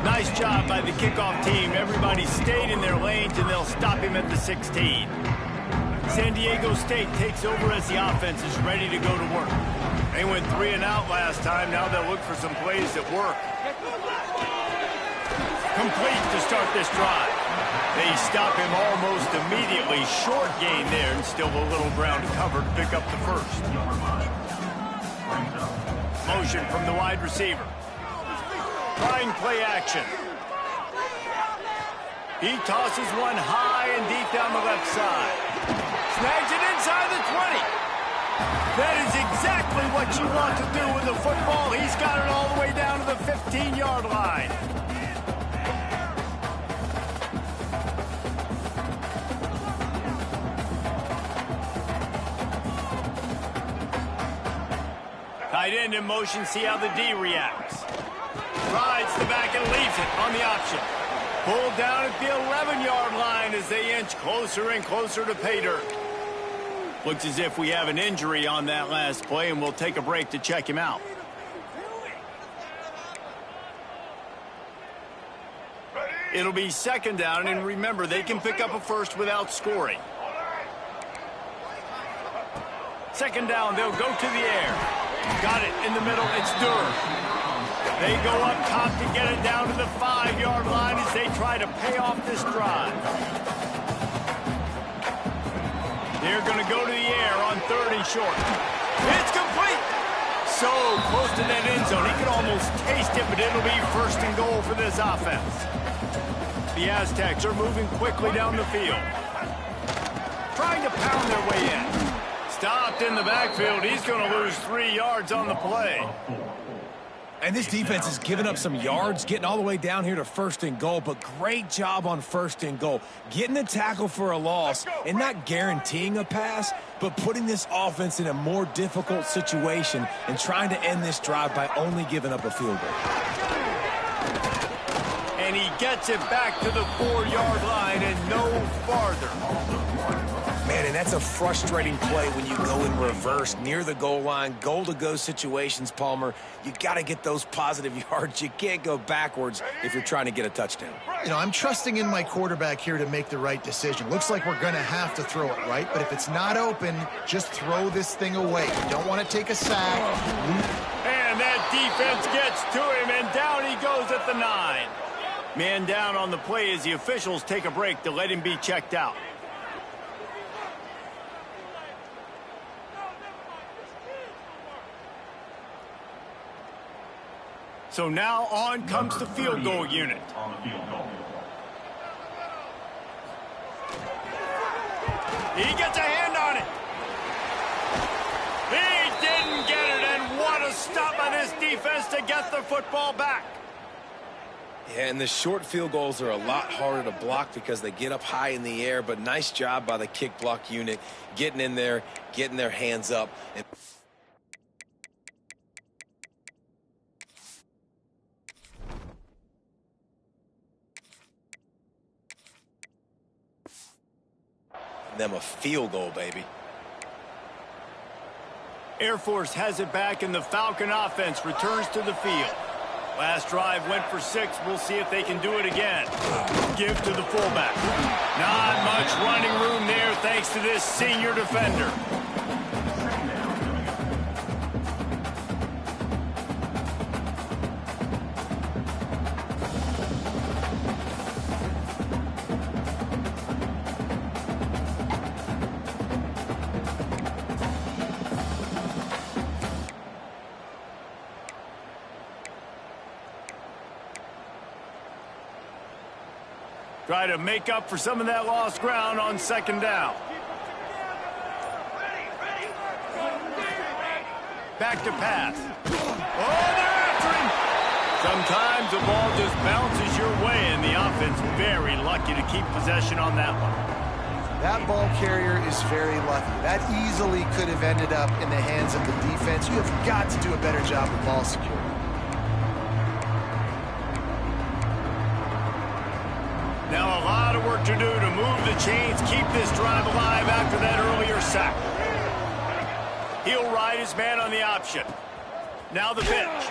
Nice job by the kickoff team. Everybody stayed in their lanes, and they'll stop him at the 16. San Diego State takes over as the offense is ready to go to work. They went 3 and out last time. Now they'll look for some plays that work. Complete to start this drive. They stop him almost immediately. Short gain there, and still a little ground to cover to pick up the first. Motion from the wide receiver. Trying play action. He tosses one high and deep down the left side. Snags it inside the 20. That is exactly what you want to do with the football. He's got it all the way down to the 15-yard line. Tight end in motion, see how the D reacts. Rides the back and leaves it on the option. Pulled down at the 11-yard line as they inch closer and closer to pay dirt. Looks as if we have an injury on that last play, and we'll take a break to check him out. It'll be second down, and remember, they can pick up a first without scoring. Second down, they'll go to the air. Got it in the middle, it's Durham. They go up top to get it down to the 5-yard line as they try to pay off this drive. They're going to go to the air on 3rd and short. It's complete! So close to that end zone, he could almost taste it, but it'll be 1st and goal for this offense. The Aztecs are moving quickly down the field. Trying to pound their way in. Stopped in the backfield. He's going to lose 3 yards on the play. And this defense has given up some yards, getting all the way down here to 1st and goal, but great job on 1st and goal. Getting the tackle for a loss and not guaranteeing a pass, but putting this offense in a more difficult situation and trying to end this drive by only giving up a field goal. And he gets it back to the 4-yard line and no farther. Man, and that's a frustrating play when you go in reverse near the goal line, goal-to-go situations, Palmer. You got to get those positive yards. You can't go backwards if you're trying to get a touchdown. You know, I'm trusting in my quarterback here to make the right decision. Looks like we're going to have to throw it, right? But if it's not open, just throw this thing away. You don't want to take a sack. And that defense gets to him, and down he goes at the 9. Man down on the play as the officials take a break to let him be checked out. So now on comes the field goal unit. He gets a hand on it. He didn't get it, and what a stop by this defense to get the football back. Yeah, and the short field goals are a lot harder to block because they get up high in the air, but nice job by the kick block unit getting in there, getting their hands up. And them a field goal, baby. Air Force has it back, and the Falcon offense returns to the field. Last drive went for 6. We'll see if they can do it again. Give to the fullback. Not much running room there thanks to this senior defender. Try to make up for some of that lost ground on second down. Back to pass. Oh, they're after him! Sometimes the ball just bounces your way, and the offense very lucky to keep possession on that one. That ball carrier is very lucky. That easily could have ended up in the hands of the defense. You have got to do a better job with ball security. Now a lot of work to do to move the chains, keep this drive alive after that earlier sack. He'll ride his man on the option. Now the pitch.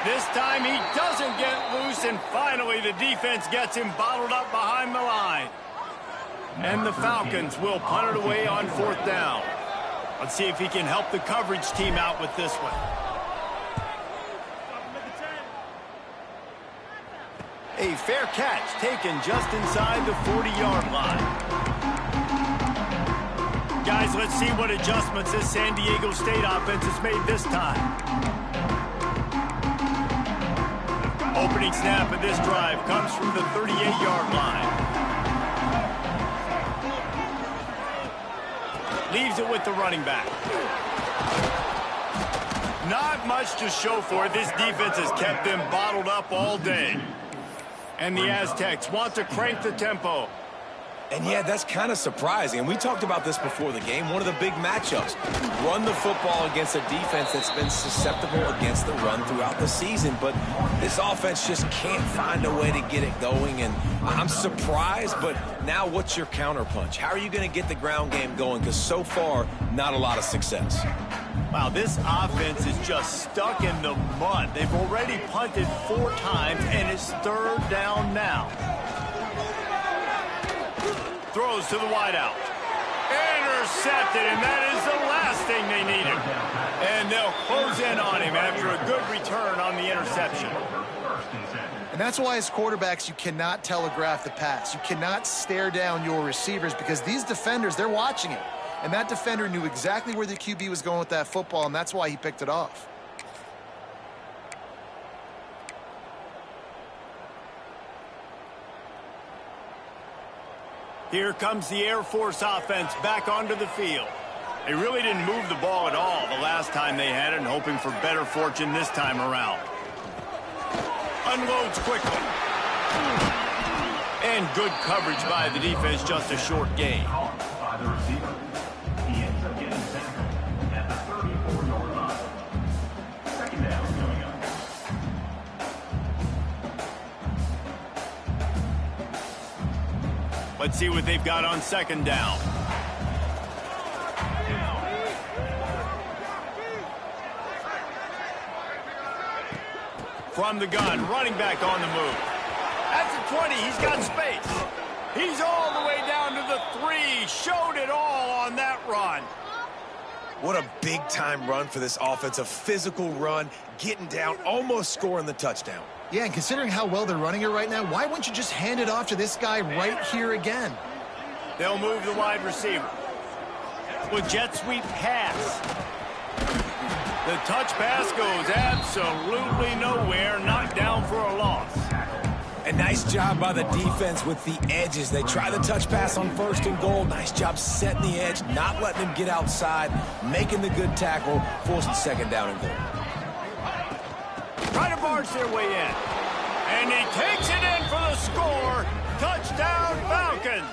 This time he doesn't get loose, and finally the defense gets him bottled up behind the line. And the Falcons will punt it away on fourth down. Let's see if he can help the coverage team out with this one. A fair catch taken just inside the 40-yard line. Guys, let's see what adjustments this San Diego State offense has made this time. Opening snap of this drive comes from the 38-yard line. Leaves it with the running back. Not much to show for it. This defense has kept them bottled up all day. And the Aztecs want to crank the tempo. And yeah, that's kind of surprising. And we talked about this before the game. One of the big matchups. Run the football against a defense that's been susceptible against the run throughout the season. But this offense just can't find a way to get it going. And I'm surprised, but now what's your counterpunch? How are you going to get the ground game going? Because so far, not a lot of success. Wow, this offense is just stuck in the mud. They've already punted 4 times, and it's third down now. Throws to the wideout. Intercepted, and that is the last thing they needed. And they'll close in on him after a good return on the interception. And that's why as quarterbacks, you cannot telegraph the pass. You cannot stare down your receivers because these defenders, they're watching it. And that defender knew exactly where the QB was going with that football, and that's why he picked it off. Here comes the Air Force offense back onto the field. They really didn't move the ball at all the last time they had it, and hoping for better fortune this time around. Unloads quickly. And good coverage by the defense, just a short gain. Let's see what they've got on second down. From the gun, running back on the move. At the 20, he's got space. He's all the way down to the 3. Showed it all on that run. What a big-time run for this offense. A physical run, getting down, almost scoring the touchdown. Yeah, and considering how well they're running it right now, why wouldn't you just hand it off to this guy right here again? They'll move the wide receiver. With jet sweep pass. The touch pass goes absolutely nowhere. Knocked down for a loss. A nice job by the defense with the edges. They try the touch pass on first and goal. Nice job setting the edge, not letting him get outside, making the good tackle, forcing second down and goal. Try to barge their way in. And he takes it in for the score. Touchdown, Falcons.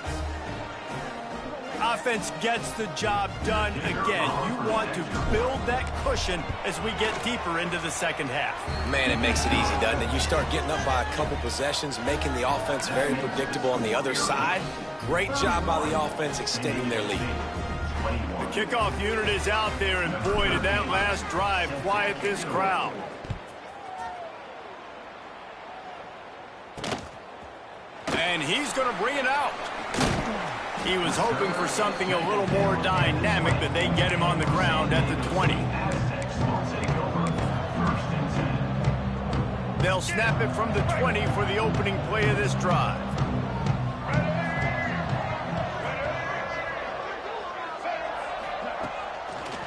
Offense gets the job done again. You want to build that cushion as we get deeper into the second half. Man, it makes it easy, doesn't it? You start getting up by a couple possessions, making the offense very predictable on the other side. Great job by the offense extending their lead. The kickoff unit is out there, and boy, did that last drive quiet this crowd. And he's going to bring it out. He was hoping for something a little more dynamic, but they get him on the ground at the 20. They'll snap it from the 20 for the opening play of this drive.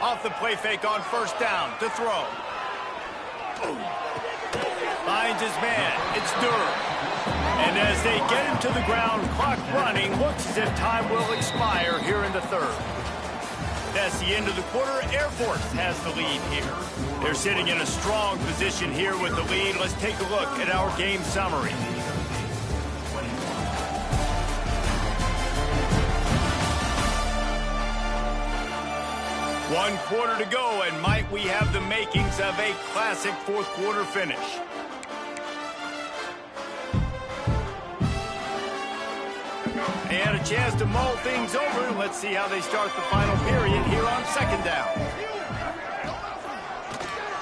Off the play fake on first down to throw. Finds his man. It's Durham. And as they get him to the ground, clock running, looks as if time will expire here in the third. That's the end of the quarter. Air Force has the lead here. They're sitting in a strong position here with the lead. Let's take a look at our game summary. One quarter to go, and might we have the makings of a classic fourth quarter finish. And a chance to mull things over. Let's see how they start the final period here on second down.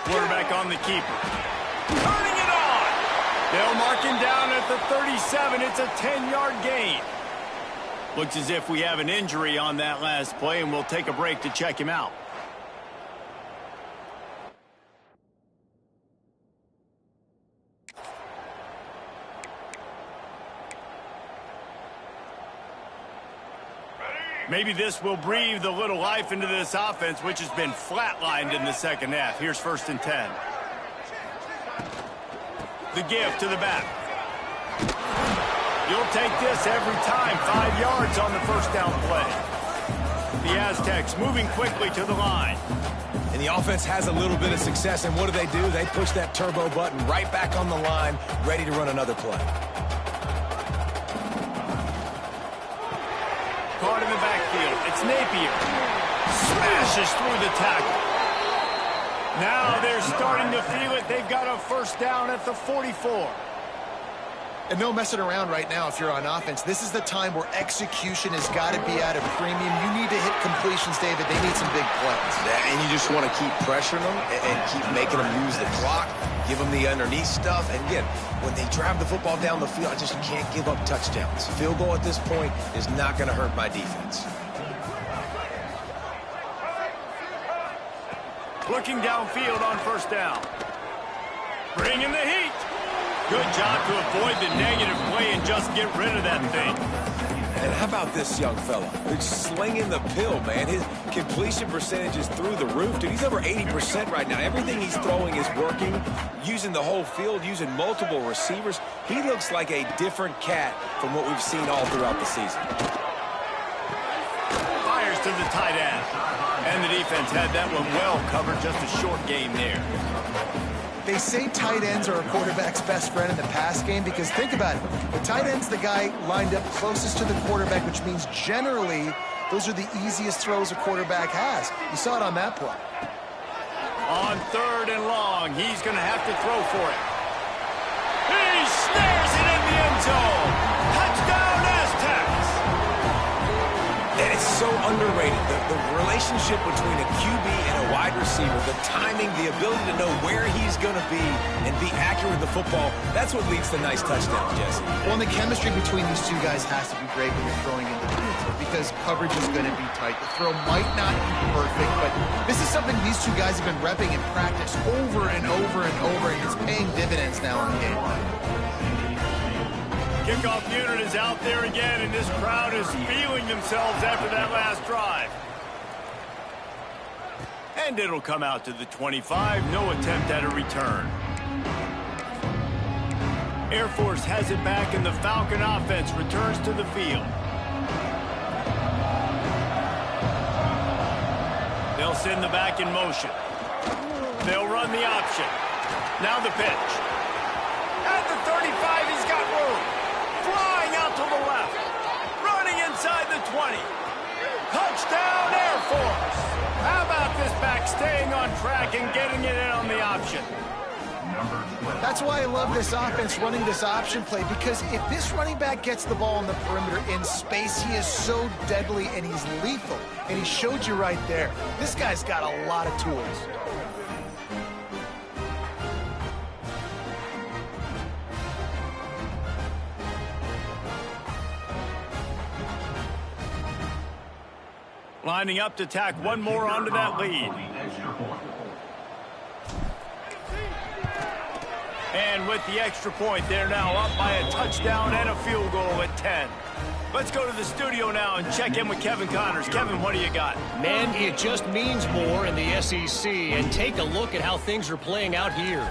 Quarterback on the keeper. Turning it on. They'll mark him down at the 37. It's a 10-yard gain. Looks as if we have an injury on that last play, and we'll take a break to check him out. Maybe this will breathe a little life into this offense, which has been flatlined in the second half. Here's 1st and 10. The give to the back. You'll take this every time. 5 yards on the first down play. The Aztecs moving quickly to the line. And the offense has a little bit of success, and what do? They push that turbo button right back on the line, ready to run another play. Caught in the backfield. It's Napier. Smashes through the tackle. Now they're starting to feel it. They've got a first down at the 44. And no messing around right now if you're on offense. This is the time where execution has got to be at a premium. You need to hit completions, David. They need some big plays. And you just want to keep pressuring them and keep making them use the clock, give them the underneath stuff. And again, when they drive the football down the field, I just can't give up touchdowns. Field goal at this point is not going to hurt my defense. Looking downfield on first down. Bringing the heat. Good job to avoid the negative play and just get rid of that thing. And how about this young fella? He's slinging the pill, man. His completion percentage is through the roof, dude. He's over 80% right now. Everything he's throwing is working, using the whole field, using multiple receivers. He looks like a different cat from what we've seen all throughout the season. Fires to the tight end. And the defense had that one well covered, just a short game there. They say tight ends are a quarterback's best friend in the pass game because think about it. The tight end's the guy lined up closest to the quarterback, which means generally those are the easiest throws a quarterback has. You saw it on that play. On 3rd and long, he's going to have to throw for it. He snares it in the end zone. Touchdown, Aztecs. And it's so underrated. The relationship between a QB and a wide receiver, the timing, the ability to know where he's going to be and be accurate with the football, that's what leads to nice touchdowns, Jesse. Well, and the chemistry between these two guys has to be great when you're throwing into the field because coverage is going to be tight. The throw might not be perfect, but this is something these two guys have been repping in practice over and over and over, and it's paying dividends now on game line. Kickoff unit is out there again, and this crowd is feeling themselves after that last drive. And it'll come out to the 25. No attempt at a return. Air Force has it back, and the Falcon offense returns to the field. They'll send the back in motion. They'll run the option. Now the pitch. At the 35, he's got room. Flying out to the left. Running inside the 20. Touchdown, Air Force. How about this back staying on track and getting it in on the option? That's why I love this offense running this option play, because if this running back gets the ball on the perimeter in space, he is so deadly and he's lethal. And he showed you right there. This guy's got a lot of tools. Lining up to tack one more onto that lead. And with the extra point, they're now up by a touchdown and a field goal at 10. Let's go to the studio now and check in with Kevin Connors. Kevin, what do you got? Man, it just means more in the SEC, and take a look at how things are playing out here.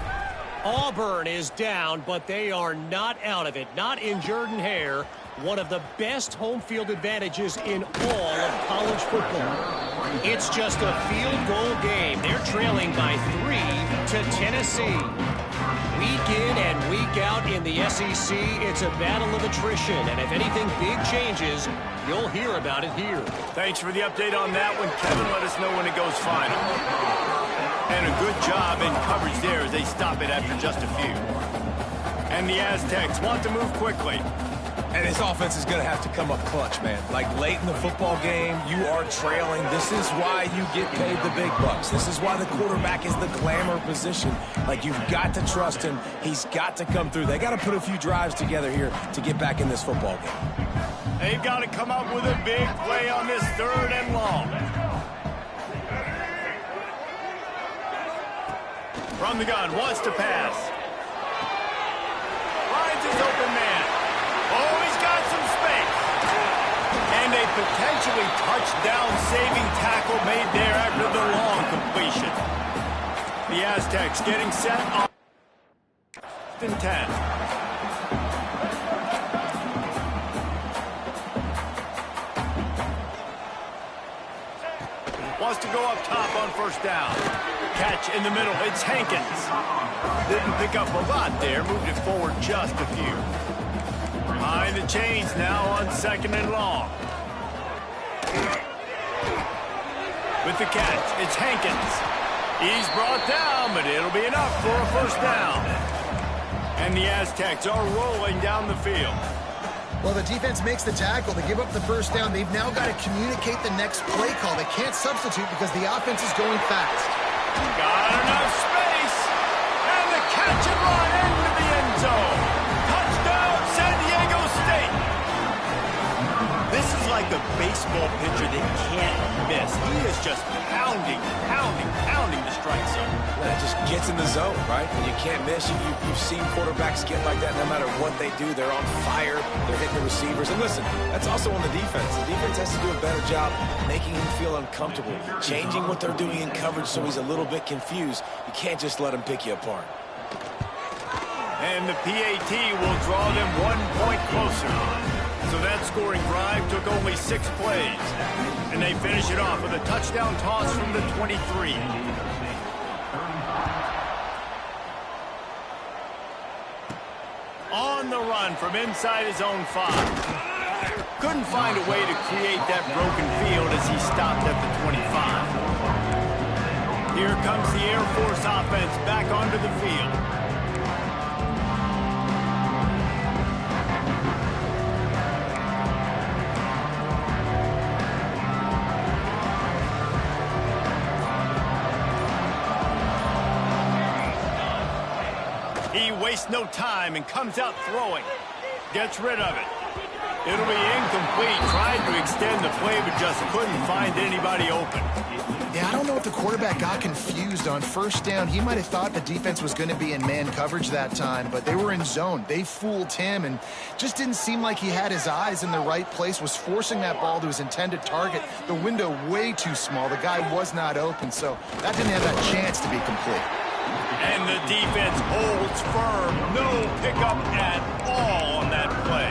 Auburn is down, but they are not out of it. Not in Jordan-Hare, one of the best home field advantages in all of college football. It's just a field goal game. They're trailing by 3 to Tennessee. Week in and week out in the SEC, it's a battle of attrition. And if anything big changes, you'll hear about it here. Thanks for the update on that one. Kevin, let us know when it goes final. And a good job in coverage there as they stop it after just a few. And the Aztecs want to move quickly. And his offense is going to have to come up clutch, man. Like late in the football game, you are trailing. This is why you get paid the big bucks. This is why the quarterback is the glamour position. Like, you've got to trust him. He's got to come through. They got to put a few drives together here to get back in this football game. They've got to come up with a big play on this 3rd and long. From the gun, wants to pass. Finds his open man. Oh, he's got some space. And a potentially touchdown-saving tackle made there after the long completion. The Aztecs getting set on 1st and 10. Wants to go up top on 1st down. Catch in the middle. It's Hankins. Didn't pick up a lot there. Moved it forward just a few. Behind the chains now on 2nd and long. With the catch, it's Hankins. He's brought down, but it'll be enough for a 1st down. And the Aztecs are rolling down the field. Well, the defense makes the tackle. They give up the 1st down. They've now got to communicate the next play call. They can't substitute because the offense is going fast. Got enough space. And the catch and run into the end zone. Touchdown, San Diego State. This is like a baseball pitcher that can't miss. He is just pounding the strike zone. That just gets in the zone, right? When you can't miss, you've seen quarterbacks get like that no matter what they do. They're on fire. They're hitting the receivers. And listen, that's also on the defense. The defense has to do a better job making him feel uncomfortable, changing what they're doing in coverage so he's a little bit confused. You can't just let him pick you apart. And the PAT will draw them 1 point closer. So that scoring drive took only 6 plays. And they finish it off with a touchdown toss from the 23. On the run from inside his own 5. Couldn't find a way to create that broken field as he stopped at the 25. Here comes the Air Force offense back onto the field. He wastes no time and comes out throwing. Gets rid of it. It'll be incomplete. Tried to extend the play, but just couldn't find anybody open. Yeah, I don't know if the quarterback got confused on 1st down. He might have thought the defense was going to be in man coverage that time, but they were in zone. They fooled him and just didn't seem like he had his eyes in the right place, was forcing that ball to his intended target. The window way too small. The guy was not open, so that didn't have that chance to be complete. And the defense holds firm. No pickup at all on that play.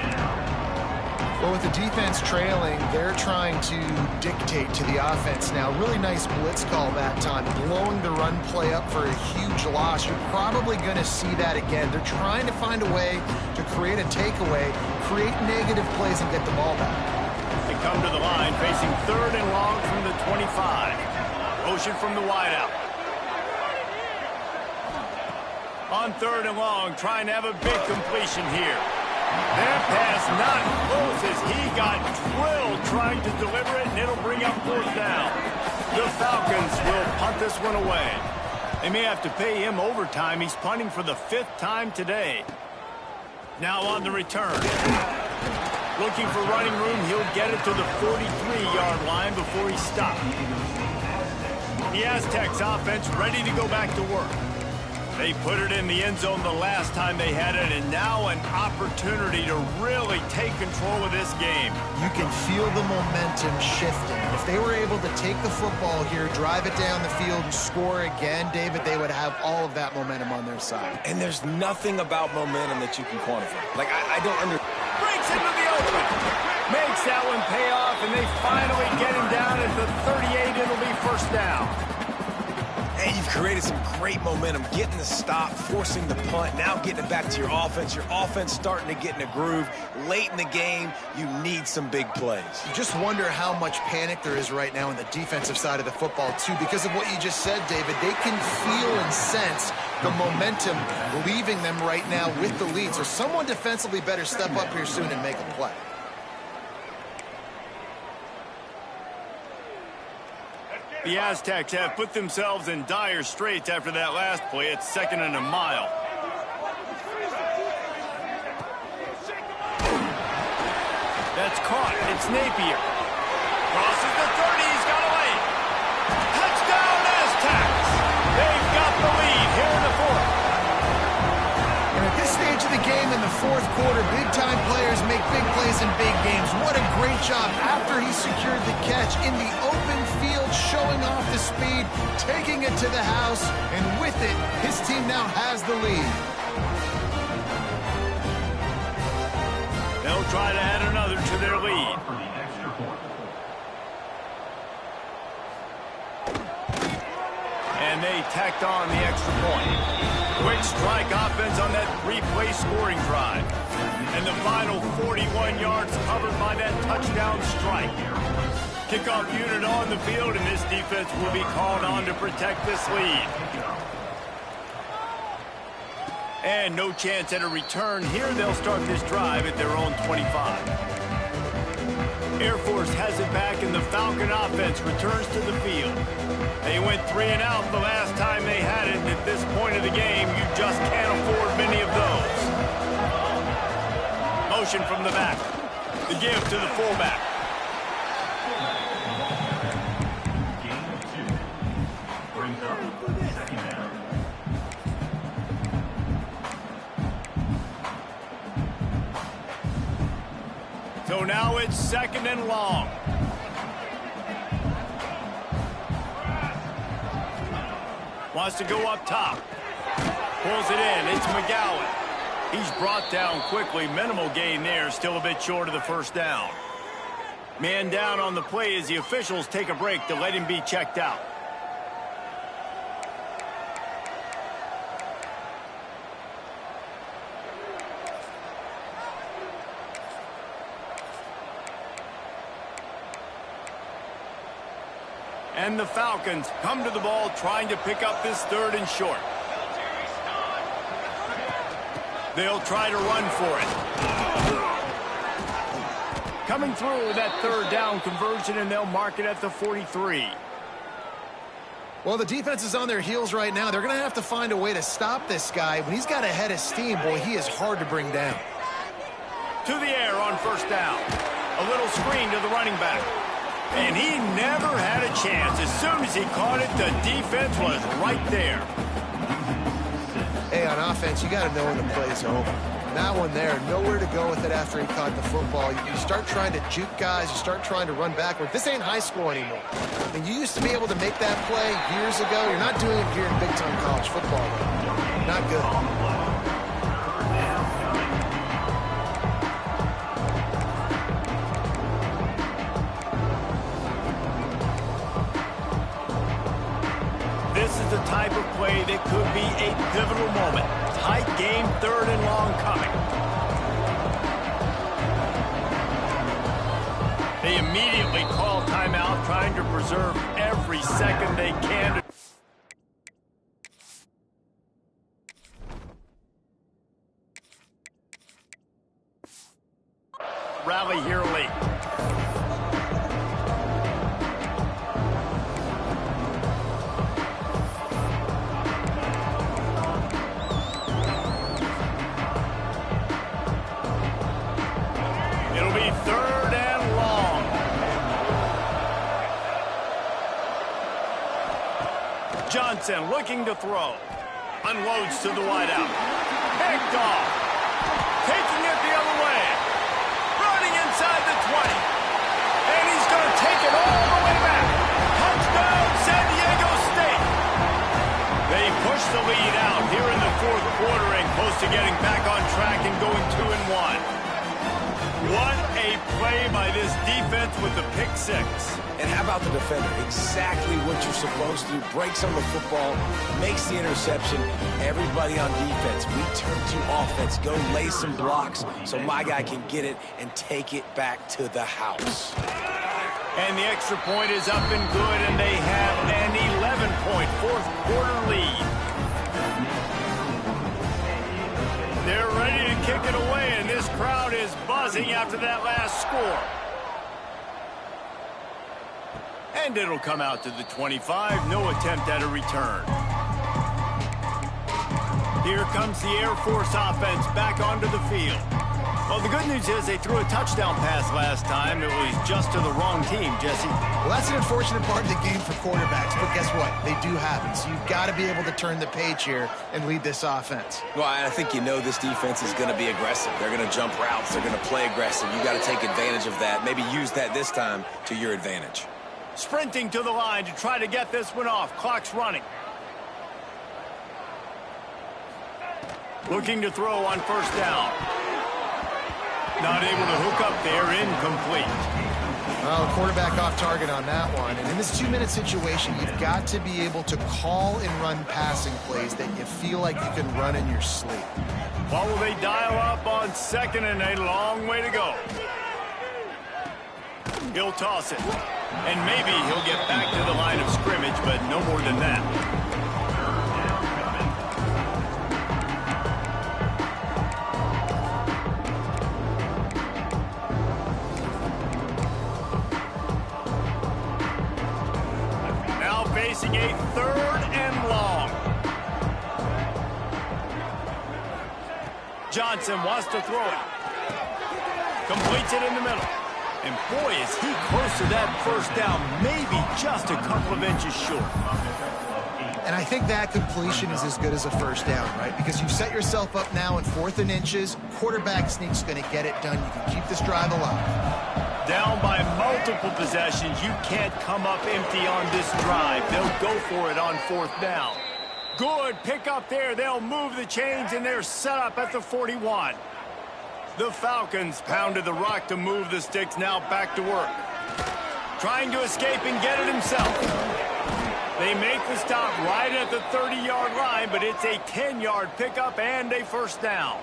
Well, with the defense trailing, they're trying to dictate to the offense now. Really nice blitz call that time, blowing the run play up for a huge loss. You're probably going to see that again. They're trying to find a way to create a takeaway, create negative plays, and get the ball back. They come to the line facing 3rd and long from the 25. Motion from the wideout. On 3rd and long, trying to have a big completion here. That pass not close as he got drilled trying to deliver it, and it'll bring up 4th down. The Falcons will punt this one away. They may have to pay him overtime. He's punting for the 5th time today. Now on the return. Looking for running room. He'll get it to the 43-yard line before he stopped. The Aztecs offense ready to go back to work. They put it in the end zone the last time they had it, and now an opportunity to really take control of this game. You can feel the momentum shifting. If they were able to take the football here, drive it down the field, and score again, David, they would have all of that momentum on their side. And there's nothing about momentum that you can quantify. Like, I don't understand. Breaks into the open. Makes that one pay off, and they finally get him down at the 38. It'll be first down. And you've created some great momentum, getting the stop, forcing the punt, now getting it back to your offense. Your offense starting to get in a groove. Late in the game, you need some big plays. You just wonder how much panic there is right now on the defensive side of the football, too, because of what you just said, David. They can feel and sense the momentum leaving them right now with the lead. So someone defensively better step up here soon and make a play. The Aztecs have put themselves in dire straits after that last play. It's 2nd and a mile. That's caught. It's Napier. Crosses the 30. He's got away. Touchdown, Aztecs. They've got the lead here in the 4th. And at this stage of the game in the 4th quarter, big-time players make big plays in big games. What a great job after he secured the catch in the open field, showing off the speed, taking it to the house, and with it, his team now has the lead. They'll try to add another to their lead. And they tacked on the extra point. Quick strike offense on that 3-play scoring drive. And the final 41 yards covered by that touchdown strike. Kickoff unit on the field, and this defense will be called on to protect this lead. And no chance at a return here. They'll start this drive at their own 25. Air Force has it back, and the Falcon offense returns to the field. They went 3 and out the last time they had it. At this point of the game, you just can't afford many of those. Motion from the back. The give to the fullback. So now it's 2nd and long. Wants to go up top. Pulls it in. It's McGowan. He's brought down quickly. Minimal gain there. Still a bit short of the first down. Man down on the play as the officials take a break to let him be checked out. And the Falcons come to the ball trying to pick up this 3rd and short. They'll try to run for it. Coming through with that 3rd down conversion, and they'll mark it at the 43. Well, the defense is on their heels right now. They're going to have to find a way to stop this guy. When he's got a head of steam, boy, he is hard to bring down. To the air on 1st down. A little screen to the running back. And he never had a chance. As soon as he caught it, the defense was right there. Hey, on offense, you got to know when the play's over. That one there, nowhere to go with it after he caught the football. You start trying to juke guys. You start trying to run backward. This ain't high school anymore. I mean, you used to be able to make that play years ago. You're not doing it here in big-time college football, though. Not good. This is the type of play that could be a pivotal moment. Tight game, 3rd and long coming. They immediately call timeout, trying to preserve every second they can. Rally here late. It'll be 3rd and long. Johnson looking to throw. Unloads to the wideout. Picked off. Taking it the other way. Running inside the 20. And he's going to take it all the way back. 6. And how about the defender? Exactly what you're supposed to do. Breaks on the football, makes the interception. Everybody on defense, we turn to offense. Go lay some blocks so my guy can get it and take it back to the house. And the extra point is up and good, and they have an 11-point fourth-quarter lead. They're ready to kick it away, and this crowd is buzzing after that last score. And it'll come out to the 25. No attempt at a return. Here comes the Air Force offense back onto the field. Well, the good news is they threw a touchdown pass last time. It was just to the wrong team, Jesse. Well, that's an unfortunate part of the game for quarterbacks, but guess what? They do happen. So you've got to be able to turn the page here and lead this offense. Well, I think you know this defense is going to be aggressive. They're going to jump routes. They're going to play aggressive. You got to take advantage of that. Maybe use that this time to your advantage. Sprinting to the line to try to get this one off. Clock's running. Looking to throw on first down. Not able to hook up there, incomplete. Well, quarterback off target on that one. And in this 2-minute situation, you've got to be able to call and run passing plays that you feel like you can run in your sleep. What will they dial up on 2nd and a long way to go? He'll toss it. And maybe he'll get back to the line of scrimmage, but no more than that. Facing a 3rd and long. Johnson wants to throw it. Completes it in the middle. And boy, is he close to that first down, maybe just a couple of inches short. And I think that completion is as good as a first down, right? Because you've set yourself up now in 4th and inches. Quarterback sneak's going to get it done. You can keep this drive alive. Down by multiple possessions, you can't come up empty on this drive. They'll go for it on 4th down. Good pick up there. They'll move the chains, and they're set up at the 41. The Falcons pounded the rock to move the sticks, now back to work. Trying to escape and get it himself. They make the stop right at the 30-yard line, but it's a 10-yard pickup and a first down.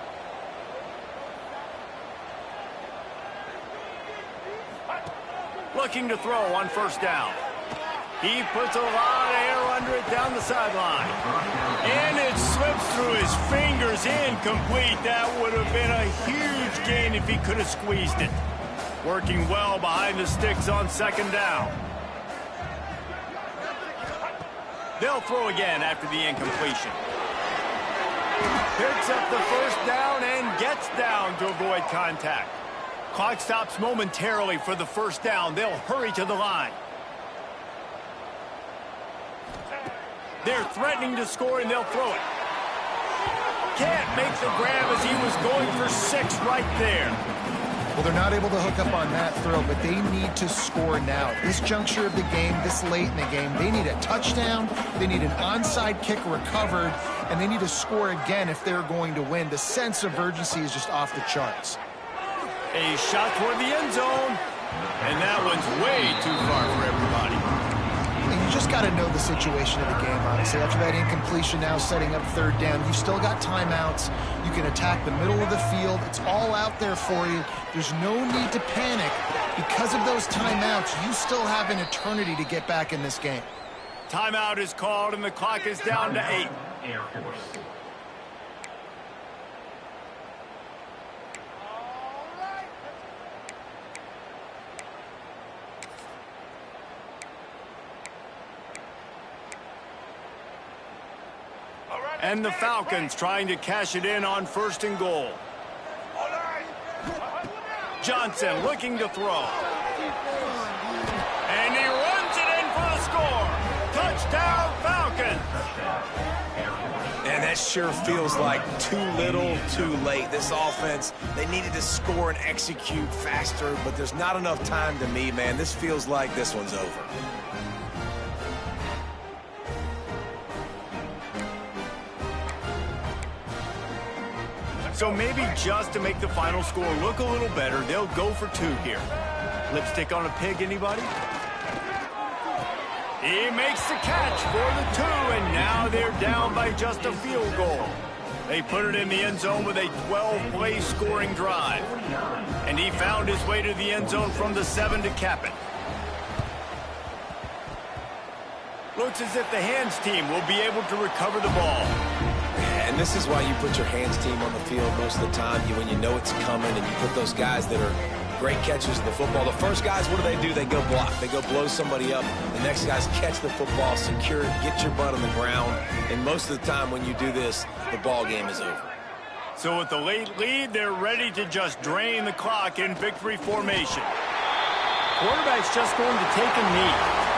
Looking to throw on first down. He puts a lot of air under it down the sideline. And it slips through his fingers, incomplete. That would have been a huge gain if he could have squeezed it. Working well behind the sticks on 2nd down. They'll throw again after the incompletion. Picks up the first down and gets down to avoid contact. Clock stops momentarily for the first down. They'll hurry to the line. They're threatening to score, and they'll throw it. Can't make the grab as he was going for 6 right there. Well, they're not able to hook up on that throw, but they need to score now. This juncture of the game, this late in the game, they need a touchdown, they need an onside kick recovered, and they need to score again if they're going to win. The sense of urgency is just off the charts. A shot toward the end zone, and that one's way too far for everybody. And you just got to know the situation of the game, honestly. After that incompletion, now setting up 3rd down, you've still got timeouts. You can attack the middle of the field. It's all out there for you. There's no need to panic. Because of those timeouts, you still have an eternity to get back in this game. Timeout is called, and the clock is down to 8. Air Force. And the Falcons trying to cash it in on 1st and goal. Johnson looking to throw. And he runs it in for the score. Touchdown, Falcons. And that sure feels like too little, too late. This offense, they needed to score and execute faster, but there's not enough time to me, man. This feels like this one's over. So maybe just to make the final score look a little better, they'll go for 2 here. Lipstick on a pig, anybody? He makes the catch for the 2, and now they're down by just a field goal. They put it in the end zone with a 12-play scoring drive. And he found his way to the end zone from the 7 to cap it. Looks as if the hands team will be able to recover the ball. And this is why you put your hands team on the field most of the time, when you know it's coming, and you put those guys that are great catchers of the football. The first guys, what do? They go block. They go blow somebody up. The next guys catch the football, secure it, get your butt on the ground. And most of the time when you do this, the ball game is over. So with the late lead, they're ready to just drain the clock in victory formation. Quarterback's just going to take a knee.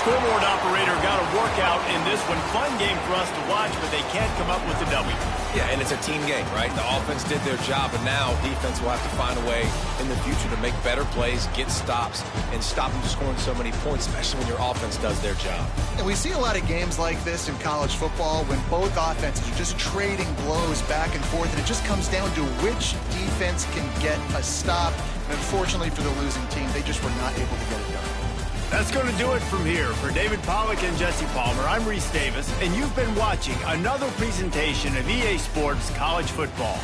Scoreboard operator got a workout in this one. Fun game for us to watch, but they can't come up with the W. Yeah, and it's a team game, right? The offense did their job, and now defense will have to find a way in the future to make better plays, get stops, and stop them from scoring so many points, especially when your offense does their job. And we see a lot of games like this in college football when both offenses are just trading blows back and forth, and it just comes down to which defense can get a stop. And unfortunately for the losing team, they just were not able to get it done. That's going to do it from here. For David Pollack and Jesse Palmer, I'm Reese Davis, and you've been watching another presentation of EA Sports College Football.